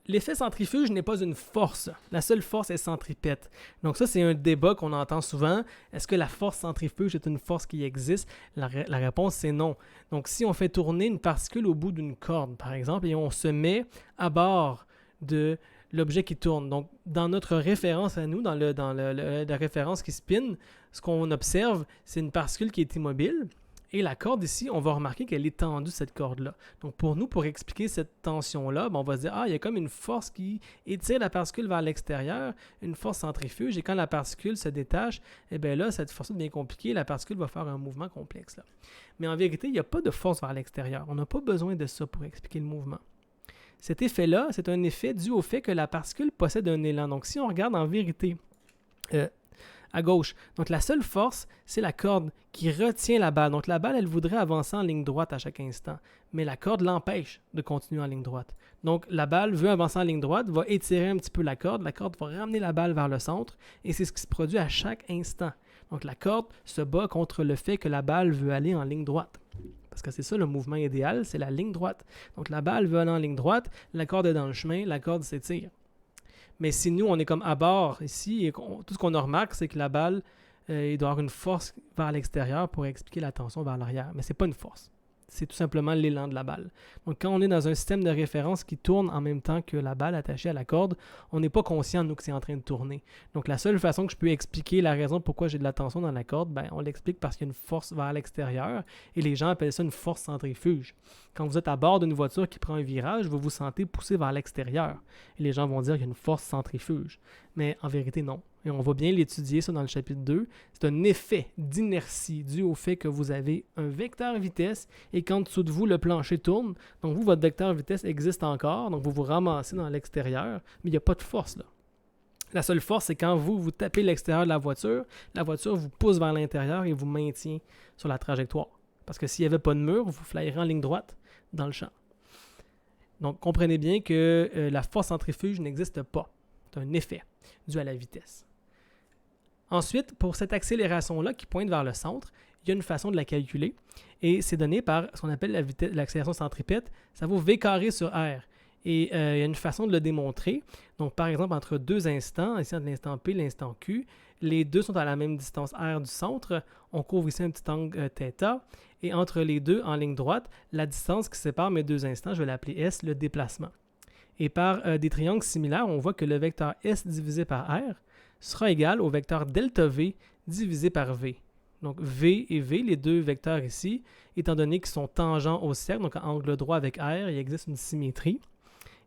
L'effet centrifuge n'est pas une force. La seule force est centripète. Donc ça, c'est un débat qu'on entend souvent. Est-ce que la force centrifuge est une force qui existe? La réponse, c'est non. Donc si on fait tourner une particule au bout d'une corde, par exemple, et on se met à bord de l'objet qui tourne. Donc dans notre référence à nous, dans la référence qui spin, ce qu'on observe, c'est une particule qui est immobile. Et la corde ici, on va remarquer qu'elle est tendue, cette corde-là. Donc pour nous, pour expliquer cette tension-là, on va se dire, il y a comme une force qui étire la particule vers l'extérieur, une force centrifuge, et quand la particule se détache, là, cette force devient compliquée, la particule va faire un mouvement complexe, là. Mais en vérité, il n'y a pas de force vers l'extérieur. On n'a pas besoin de ça pour expliquer le mouvement. Cet effet-là, c'est un effet dû au fait que la particule possède un élan. Donc si on regarde en vérité à gauche. Donc, la seule force, c'est la corde qui retient la balle. Donc, la balle, elle voudrait avancer en ligne droite à chaque instant, mais la corde l'empêche de continuer en ligne droite. Donc, la balle veut avancer en ligne droite, va étirer un petit peu la corde va ramener la balle vers le centre, et c'est ce qui se produit à chaque instant. Donc, la corde se bat contre le fait que la balle veut aller en ligne droite. Parce que c'est ça le mouvement idéal, c'est la ligne droite. Donc, la balle veut aller en ligne droite, la corde est dans le chemin, la corde s'étire. Mais si nous, on est comme à bord ici, et tout ce qu'on remarque, c'est que la balle, il doit avoir une force vers l'extérieur pour expliquer la tension vers l'arrière. Mais ce n'est pas une force. C'est tout simplement l'élan de la balle. Donc, quand on est dans un système de référence qui tourne en même temps que la balle attachée à la corde, on n'est pas conscient, nous, que c'est en train de tourner. Donc, la seule façon que je peux expliquer la raison pourquoi j'ai de la tension dans la corde, on l'explique parce qu'il y a une force vers l'extérieur et les gens appellent ça une force centrifuge. Quand vous êtes à bord d'une voiture qui prend un virage, vous vous sentez poussé vers l'extérieur. Et les gens vont dire qu'il y a une force centrifuge. Mais en vérité, non. Et on va bien l'étudier, ça, dans le chapitre 2. C'est un effet d'inertie dû au fait que vous avez un vecteur vitesse et qu'en dessous de vous, le plancher tourne. Donc, vous, votre vecteur vitesse existe encore. Donc, vous vous ramassez dans l'extérieur, mais il n'y a pas de force, là. La seule force, c'est quand vous tapez l'extérieur de la voiture vous pousse vers l'intérieur et vous maintient sur la trajectoire. Parce que s'il n'y avait pas de mur, vous flyerez en ligne droite dans le champ. Donc, comprenez bien que la force centrifuge n'existe pas. C'est un effet dû à la vitesse. Ensuite, pour cette accélération-là qui pointe vers le centre, il y a une façon de la calculer et c'est donné par ce qu'on appelle l'accélération centripète. Ça vaut V carré sur R. Et il y a une façon de le démontrer. Donc, par exemple, entre deux instants, ici entre l'instant P et l'instant Q, les deux sont à la même distance R du centre. On couvre ici un petit angle θ. Et entre les deux, en ligne droite, la distance qui sépare mes deux instants, je vais l'appeler S, le déplacement. Et par des triangles similaires, on voit que le vecteur S divisé par R sera égal au vecteur delta V divisé par V. Donc V et V, les deux vecteurs ici, étant donné qu'ils sont tangents au cercle, donc à angle droit avec R, il existe une symétrie.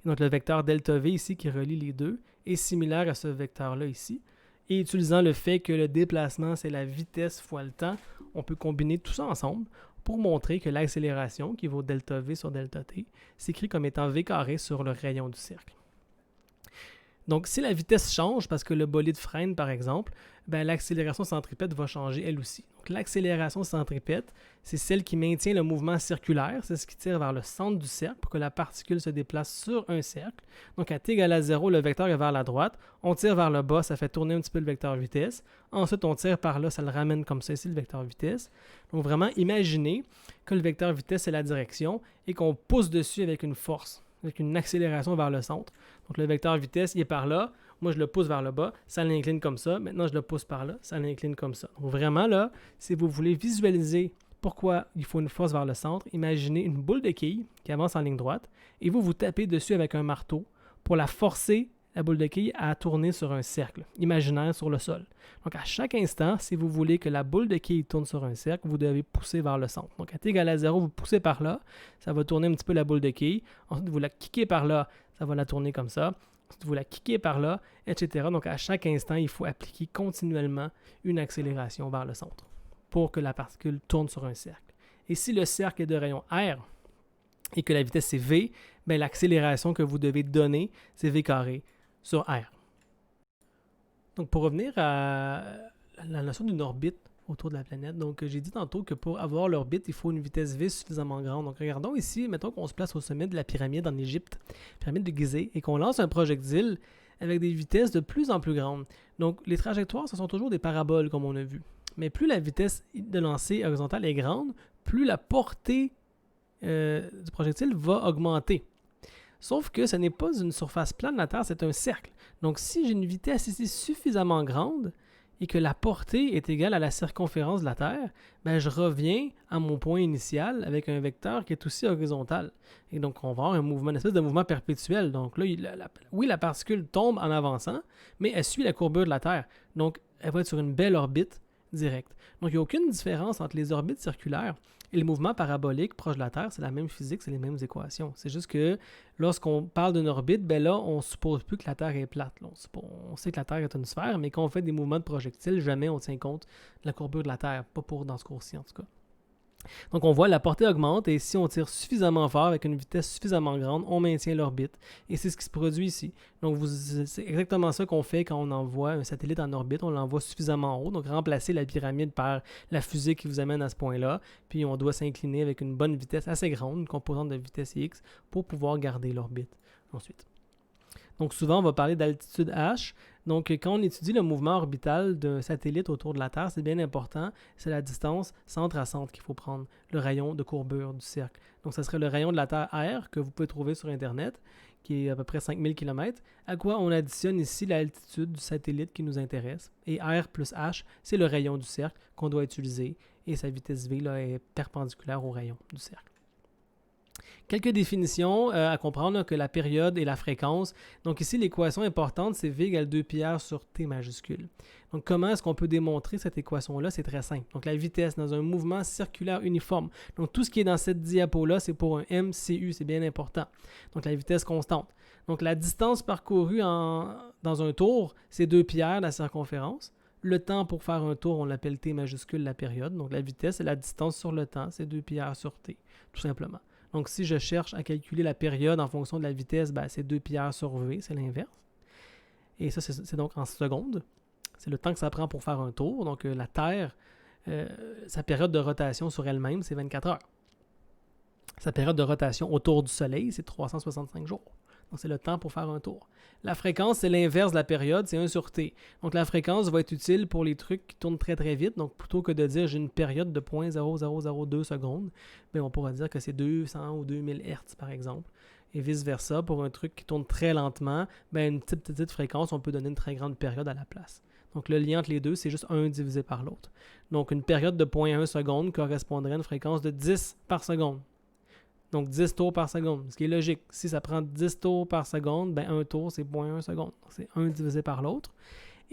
Et donc le vecteur delta V ici qui relie les deux est similaire à ce vecteur-là ici. Et utilisant le fait que le déplacement, c'est la vitesse fois le temps, on peut combiner tout ça ensemble pour montrer que l'accélération, qui vaut delta V sur delta t, s'écrit comme étant V carré sur le rayon du cercle. Donc, si la vitesse change parce que le bolide freine, par exemple, ben, l'accélération centripète va changer elle aussi. Donc, l'accélération centripète, c'est celle qui maintient le mouvement circulaire, c'est ce qui tire vers le centre du cercle pour que la particule se déplace sur un cercle. Donc, à t égale à 0, le vecteur est vers la droite. On tire vers le bas, ça fait tourner un petit peu le vecteur vitesse. Ensuite, on tire par là, ça le ramène comme ça ici, le vecteur vitesse. Donc, vraiment, imaginez que le vecteur vitesse, c'est la direction et qu'on pousse dessus avec une force, avec une accélération vers le centre. Donc, le vecteur vitesse, il est par là. Moi, je le pousse vers le bas. Ça l'incline comme ça. Maintenant, je le pousse par là. Ça l'incline comme ça. Donc, vraiment, là, si vous voulez visualiser pourquoi il faut une force vers le centre, imaginez une boule de quille qui avance en ligne droite et vous tapez dessus avec un marteau pour la forcer, la boule de quille, à tourner sur un cercle imaginaire sur le sol. Donc, à chaque instant, si vous voulez que la boule de quille tourne sur un cercle, vous devez pousser vers le centre. Donc, à t égale à 0, vous poussez par là. Ça va tourner un petit peu la boule de quille. Ensuite, vous la kickez par là. Ça va la tourner comme ça. Ensuite, vous la kickez par là, etc. Donc, à chaque instant, il faut appliquer continuellement une accélération vers le centre pour que la particule tourne sur un cercle. Et si le cercle est de rayon R et que la vitesse c'est V, bien, l'accélération que vous devez donner, c'est V carré sur R. Donc, pour revenir à la notion d'une orbite autour de la planète, donc j'ai dit tantôt que pour avoir l'orbite, il faut une vitesse V suffisamment grande. Donc, regardons ici, mettons qu'on se place au sommet de la pyramide en Égypte, pyramide de Gizeh, et qu'on lance un projectile avec des vitesses de plus en plus grandes. Donc, les trajectoires, ce sont toujours des paraboles, comme on a vu. Mais plus la vitesse de lancer horizontale est grande, plus la portée du projectile va augmenter. Sauf que ce n'est pas une surface plane de la Terre, c'est un cercle. Donc, si j'ai une vitesse ici suffisamment grande et que la portée est égale à la circonférence de la Terre, ben, je reviens à mon point initial avec un vecteur qui est aussi horizontal. Et donc, on va avoir un mouvement, une espèce de mouvement perpétuel. Donc là, la particule tombe en avançant, mais elle suit la courbure de la Terre. Donc, elle va être sur une belle orbite directe. Donc, il n'y a aucune différence entre les orbites circulaires et le mouvement parabolique proche de la Terre. C'est la même physique, c'est les mêmes équations. C'est juste que lorsqu'on parle d'une orbite, ben là, on ne suppose plus que la Terre est plate. Là, on sait que la Terre est une sphère, mais quand on fait des mouvements de projectiles, jamais on tient compte de la courbure de la Terre. Pas pour dans ce cours-ci, en tout cas. Donc, on voit la portée augmente et si on tire suffisamment fort avec une vitesse suffisamment grande, on maintient l'orbite. Et c'est ce qui se produit ici. Donc, c'est exactement ça qu'on fait quand on envoie un satellite en orbite. On l'envoie suffisamment haut. Donc, remplacer la pyramide par la fusée qui vous amène à ce point-là. Puis, on doit s'incliner avec une bonne vitesse assez grande, une composante de vitesse X, pour pouvoir garder l'orbite ensuite. Donc, souvent, on va parler d'altitude H. Donc, quand on étudie le mouvement orbital d'un satellite autour de la Terre, c'est bien important. C'est la distance centre à centre qu'il faut prendre, le rayon de courbure du cercle. Donc, ça serait le rayon de la Terre R que vous pouvez trouver sur Internet, qui est à peu près 5000 km, à quoi on additionne ici l'altitude du satellite qui nous intéresse. Et R plus H, c'est le rayon du cercle qu'on doit utiliser. Et sa vitesse V là, est perpendiculaire au rayon du cercle. Quelques définitions à comprendre, là, que la période et la fréquence. Donc ici, l'équation importante, c'est V égale 2πr sur T majuscule. Donc comment est-ce qu'on peut démontrer cette équation-là? C'est très simple. Donc la vitesse dans un mouvement circulaire uniforme. Donc tout ce qui est dans cette diapo-là, c'est pour un MCU, c'est bien important. Donc la vitesse constante. Donc la distance parcourue dans un tour, c'est 2πr la circonférence. Le temps pour faire un tour, on l'appelle T majuscule la période. Donc la vitesse, c'est la distance sur le temps, c'est 2πr sur T, tout simplement. Donc, si je cherche à calculer la période en fonction de la vitesse, ben, c'est 2πr sur V, c'est l'inverse. Et ça, c'est donc en secondes. C'est le temps que ça prend pour faire un tour. Donc, la Terre, sa période de rotation sur elle-même, c'est 24 heures. Sa période de rotation autour du Soleil, c'est 365 jours. Donc, c'est le temps pour faire un tour. La fréquence, c'est l'inverse de la période, c'est 1 sur T. Donc, la fréquence va être utile pour les trucs qui tournent très, très vite. Donc, plutôt que de dire j'ai une période de 0.0002 secondes, bien, on pourra dire que c'est 200 ou 2000 Hz, par exemple. Et vice-versa, pour un truc qui tourne très lentement, bien, une petite fréquence, on peut donner une très grande période à la place. Donc, le lien entre les deux, c'est juste 1 divisé par l'autre. Donc, une période de 0.1 seconde correspondrait à une fréquence de 10 par seconde. Donc 10 tours par seconde, ce qui est logique. Si ça prend 10 tours par seconde, ben un tour, c'est 0,1 seconde. C'est 1 divisé par l'autre.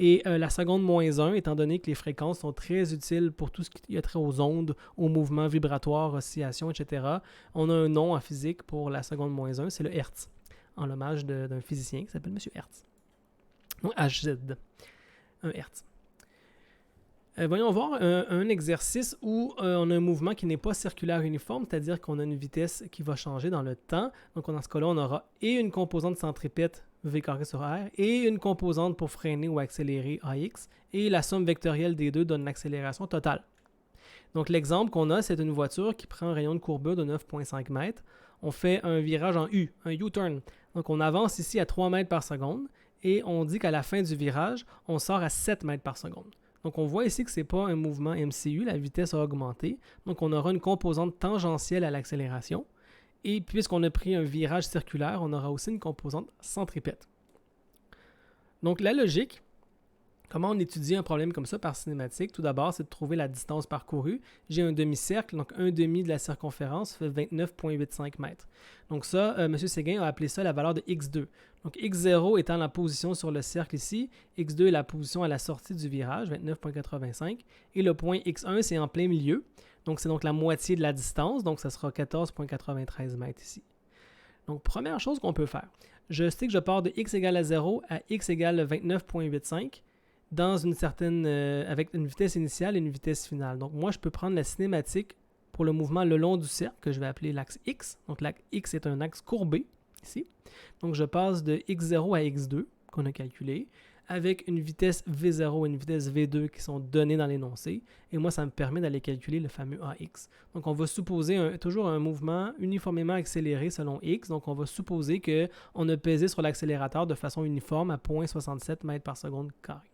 Et la seconde moins 1, étant donné que les fréquences sont très utiles pour tout ce qui a trait aux ondes, aux mouvements vibratoires, oscillations, etc., on a un nom en physique pour la seconde moins 1, c'est le Hertz, en l'hommage d'un physicien qui s'appelle M. Hertz. Donc Hz, un Hertz. Voyons voir un exercice où on a un mouvement qui n'est pas circulaire uniforme, c'est-à-dire qu'on a une vitesse qui va changer dans le temps. Donc dans ce cas-là, on aura et une composante centripète V carré sur R et une composante pour freiner ou accélérer AX, et la somme vectorielle des deux donne l'accélération totale. Donc l'exemple qu'on a, c'est une voiture qui prend un rayon de courbure de 9,5 mètres. On fait un virage en U, un U-turn. Donc on avance ici à 3 mètres par seconde et on dit qu'à la fin du virage, on sort à 7 mètres par seconde. Donc on voit ici que ce n'est pas un mouvement MCU, la vitesse a augmenté. Donc on aura une composante tangentielle à l'accélération. Et puisqu'on a pris un virage circulaire, on aura aussi une composante centripète. Donc la logique, comment on étudie un problème comme ça par cinématique? Tout d'abord, c'est de trouver la distance parcourue. J'ai un demi-cercle, donc un demi de la circonférence fait 29,85 mètres. Donc ça, M. Séguin a appelé ça la valeur de x2. Donc x0 étant la position sur le cercle ici, x2 est la position à la sortie du virage, 29,85, et le point x1, c'est en plein milieu. Donc, c'est donc la moitié de la distance, donc ça sera 14,93 mètres ici. Donc, première chose qu'on peut faire, je sais que je pars de x égale à 0 à x égale 29,85 dans une certaine, avec une vitesse initiale et une vitesse finale. Donc, moi, je peux prendre la cinématique pour le mouvement le long du cercle, que je vais appeler l'axe x. Donc, l'axe x est un axe courbé, ici. Donc, je passe de x0 à x2, qu'on a calculé, avec une vitesse V0 et une vitesse V2 qui sont données dans l'énoncé. Et moi, ça me permet d'aller calculer le fameux AX. Donc, on va supposer toujours un mouvement uniformément accéléré selon X. Donc, on va supposer qu'on a pesé sur l'accélérateur de façon uniforme à 0,67 mètres par seconde carré.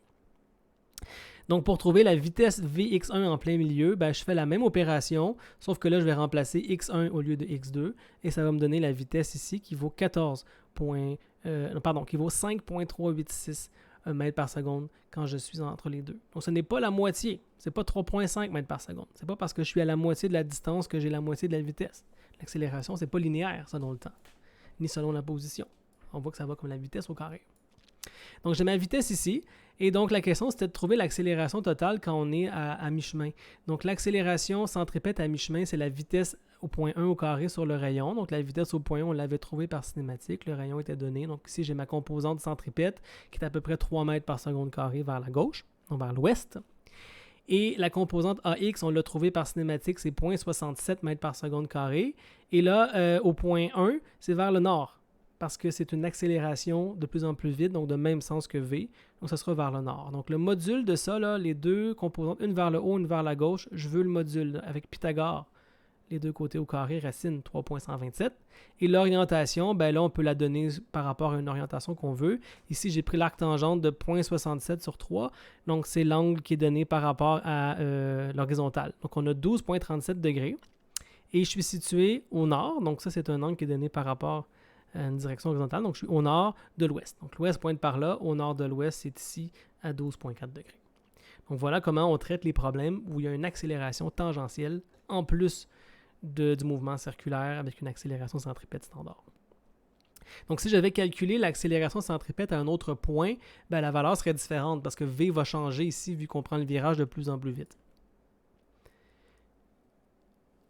Donc, pour trouver la vitesse Vx1 en plein milieu, je fais la même opération, sauf que là, je vais remplacer x1 au lieu de x2, et ça va me donner la vitesse ici qui vaut 5,386 mètres par seconde quand je suis entre les deux. Donc, ce n'est pas la moitié. Ce n'est pas 3,5 mètres par seconde. Ce n'est pas parce que je suis à la moitié de la distance que j'ai la moitié de la vitesse. L'accélération, ce n'est pas linéaire selon le temps, ni selon la position. On voit que ça va comme la vitesse au carré. Donc, j'ai ma vitesse ici. Et donc, la question, c'était de trouver l'accélération totale quand on est à mi-chemin. Donc, l'accélération centripète à mi-chemin, c'est la vitesse au point 1 au carré sur le rayon. Donc, la vitesse au point 1, on l'avait trouvée par cinématique. Le rayon était donné. Donc, ici, j'ai ma composante centripète qui est à peu près 3 mètres par seconde carré vers la gauche, donc vers l'ouest. Et la composante AX, on l'a trouvée par cinématique, c'est 0,67 mètres par seconde carré. Et là, au point 1, c'est vers le nord, parce que c'est une accélération de plus en plus vite, donc de même sens que V. Donc, ça sera vers le nord. Donc, le module de ça, là, les deux composantes, une vers le haut, une vers la gauche, je veux le module avec Pythagore. Les deux côtés au carré, racine 3,127. Et l'orientation, là, on peut la donner par rapport à une orientation qu'on veut. Ici, j'ai pris l'arc tangente de 0,67 sur 3. Donc, c'est l'angle qui est donné par rapport à l'horizontale. Donc, on a 12,37 degrés. Et je suis situé au nord. Donc, ça, c'est un angle qui est donné par rapport à une direction horizontale. Donc, je suis au nord de l'ouest. Donc, l'ouest pointe par là. Au nord de l'ouest, c'est ici à 12,4 degrés. Donc, voilà comment on traite les problèmes où il y a une accélération tangentielle en plus du mouvement circulaire avec une accélération centripète standard. Donc, si j'avais calculé l'accélération centripète à un autre point, la valeur serait différente parce que V va changer ici vu qu'on prend le virage de plus en plus vite.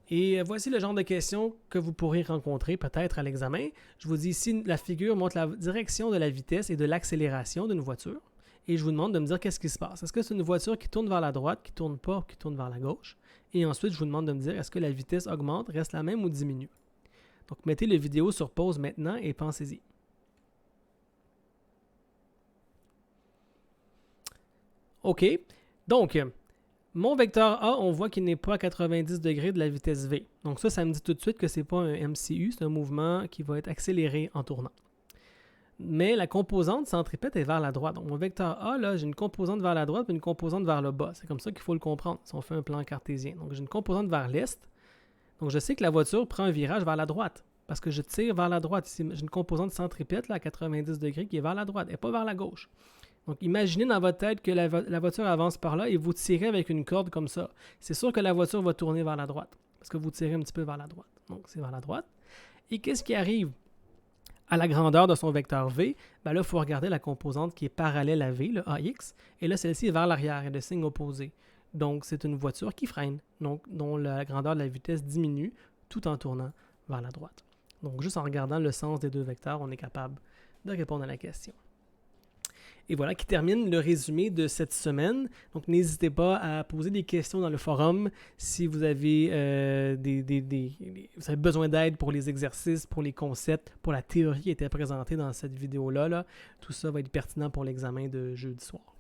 Et voici le genre de questions que vous pourrez rencontrer peut-être à l'examen. Je vous dis ici, la figure montre la direction de la vitesse et de l'accélération d'une voiture. Et je vous demande de me dire qu'est-ce qui se passe. Est-ce que c'est une voiture qui tourne vers la droite, qui ne tourne pas, qui tourne vers la gauche? Et ensuite, je vous demande de me dire est-ce que la vitesse augmente, reste la même ou diminue? Donc, mettez la vidéo sur pause maintenant et pensez-y. OK. Donc, mon vecteur A, on voit qu'il n'est pas à 90 degrés de la vitesse V. Donc ça me dit tout de suite que ce n'est pas un MCU, c'est un mouvement qui va être accéléré en tournant. Mais la composante centripète est vers la droite. Donc mon vecteur A, là, j'ai une composante vers la droite et une composante vers le bas. C'est comme ça qu'il faut le comprendre si on fait un plan cartésien. Donc j'ai une composante vers l'est. Donc je sais que la voiture prend un virage vers la droite parce que je tire vers la droite. Ici, j'ai une composante centripète là, à 90 degrés qui est vers la droite et pas vers la gauche. Donc, imaginez dans votre tête que la voiture avance par là et vous tirez avec une corde comme ça. C'est sûr que la voiture va tourner vers la droite parce que vous tirez un petit peu vers la droite. Donc, c'est vers la droite. Et qu'est-ce qui arrive à la grandeur de son vecteur V? Ben là, il faut regarder la composante qui est parallèle à V, le AX. Et là, celle-ci est vers l'arrière, et de signe opposé. Donc, c'est une voiture qui freine, donc dont la grandeur de la vitesse diminue tout en tournant vers la droite. Donc, juste en regardant le sens des deux vecteurs, on est capable de répondre à la question. Et voilà qui termine le résumé de cette semaine. Donc, n'hésitez pas à poser des questions dans le forum si vous avez, vous avez besoin d'aide pour les exercices, pour les concepts, pour la théorie qui était présentée dans cette vidéo-là. Tout ça va être pertinent pour l'examen de jeudi soir.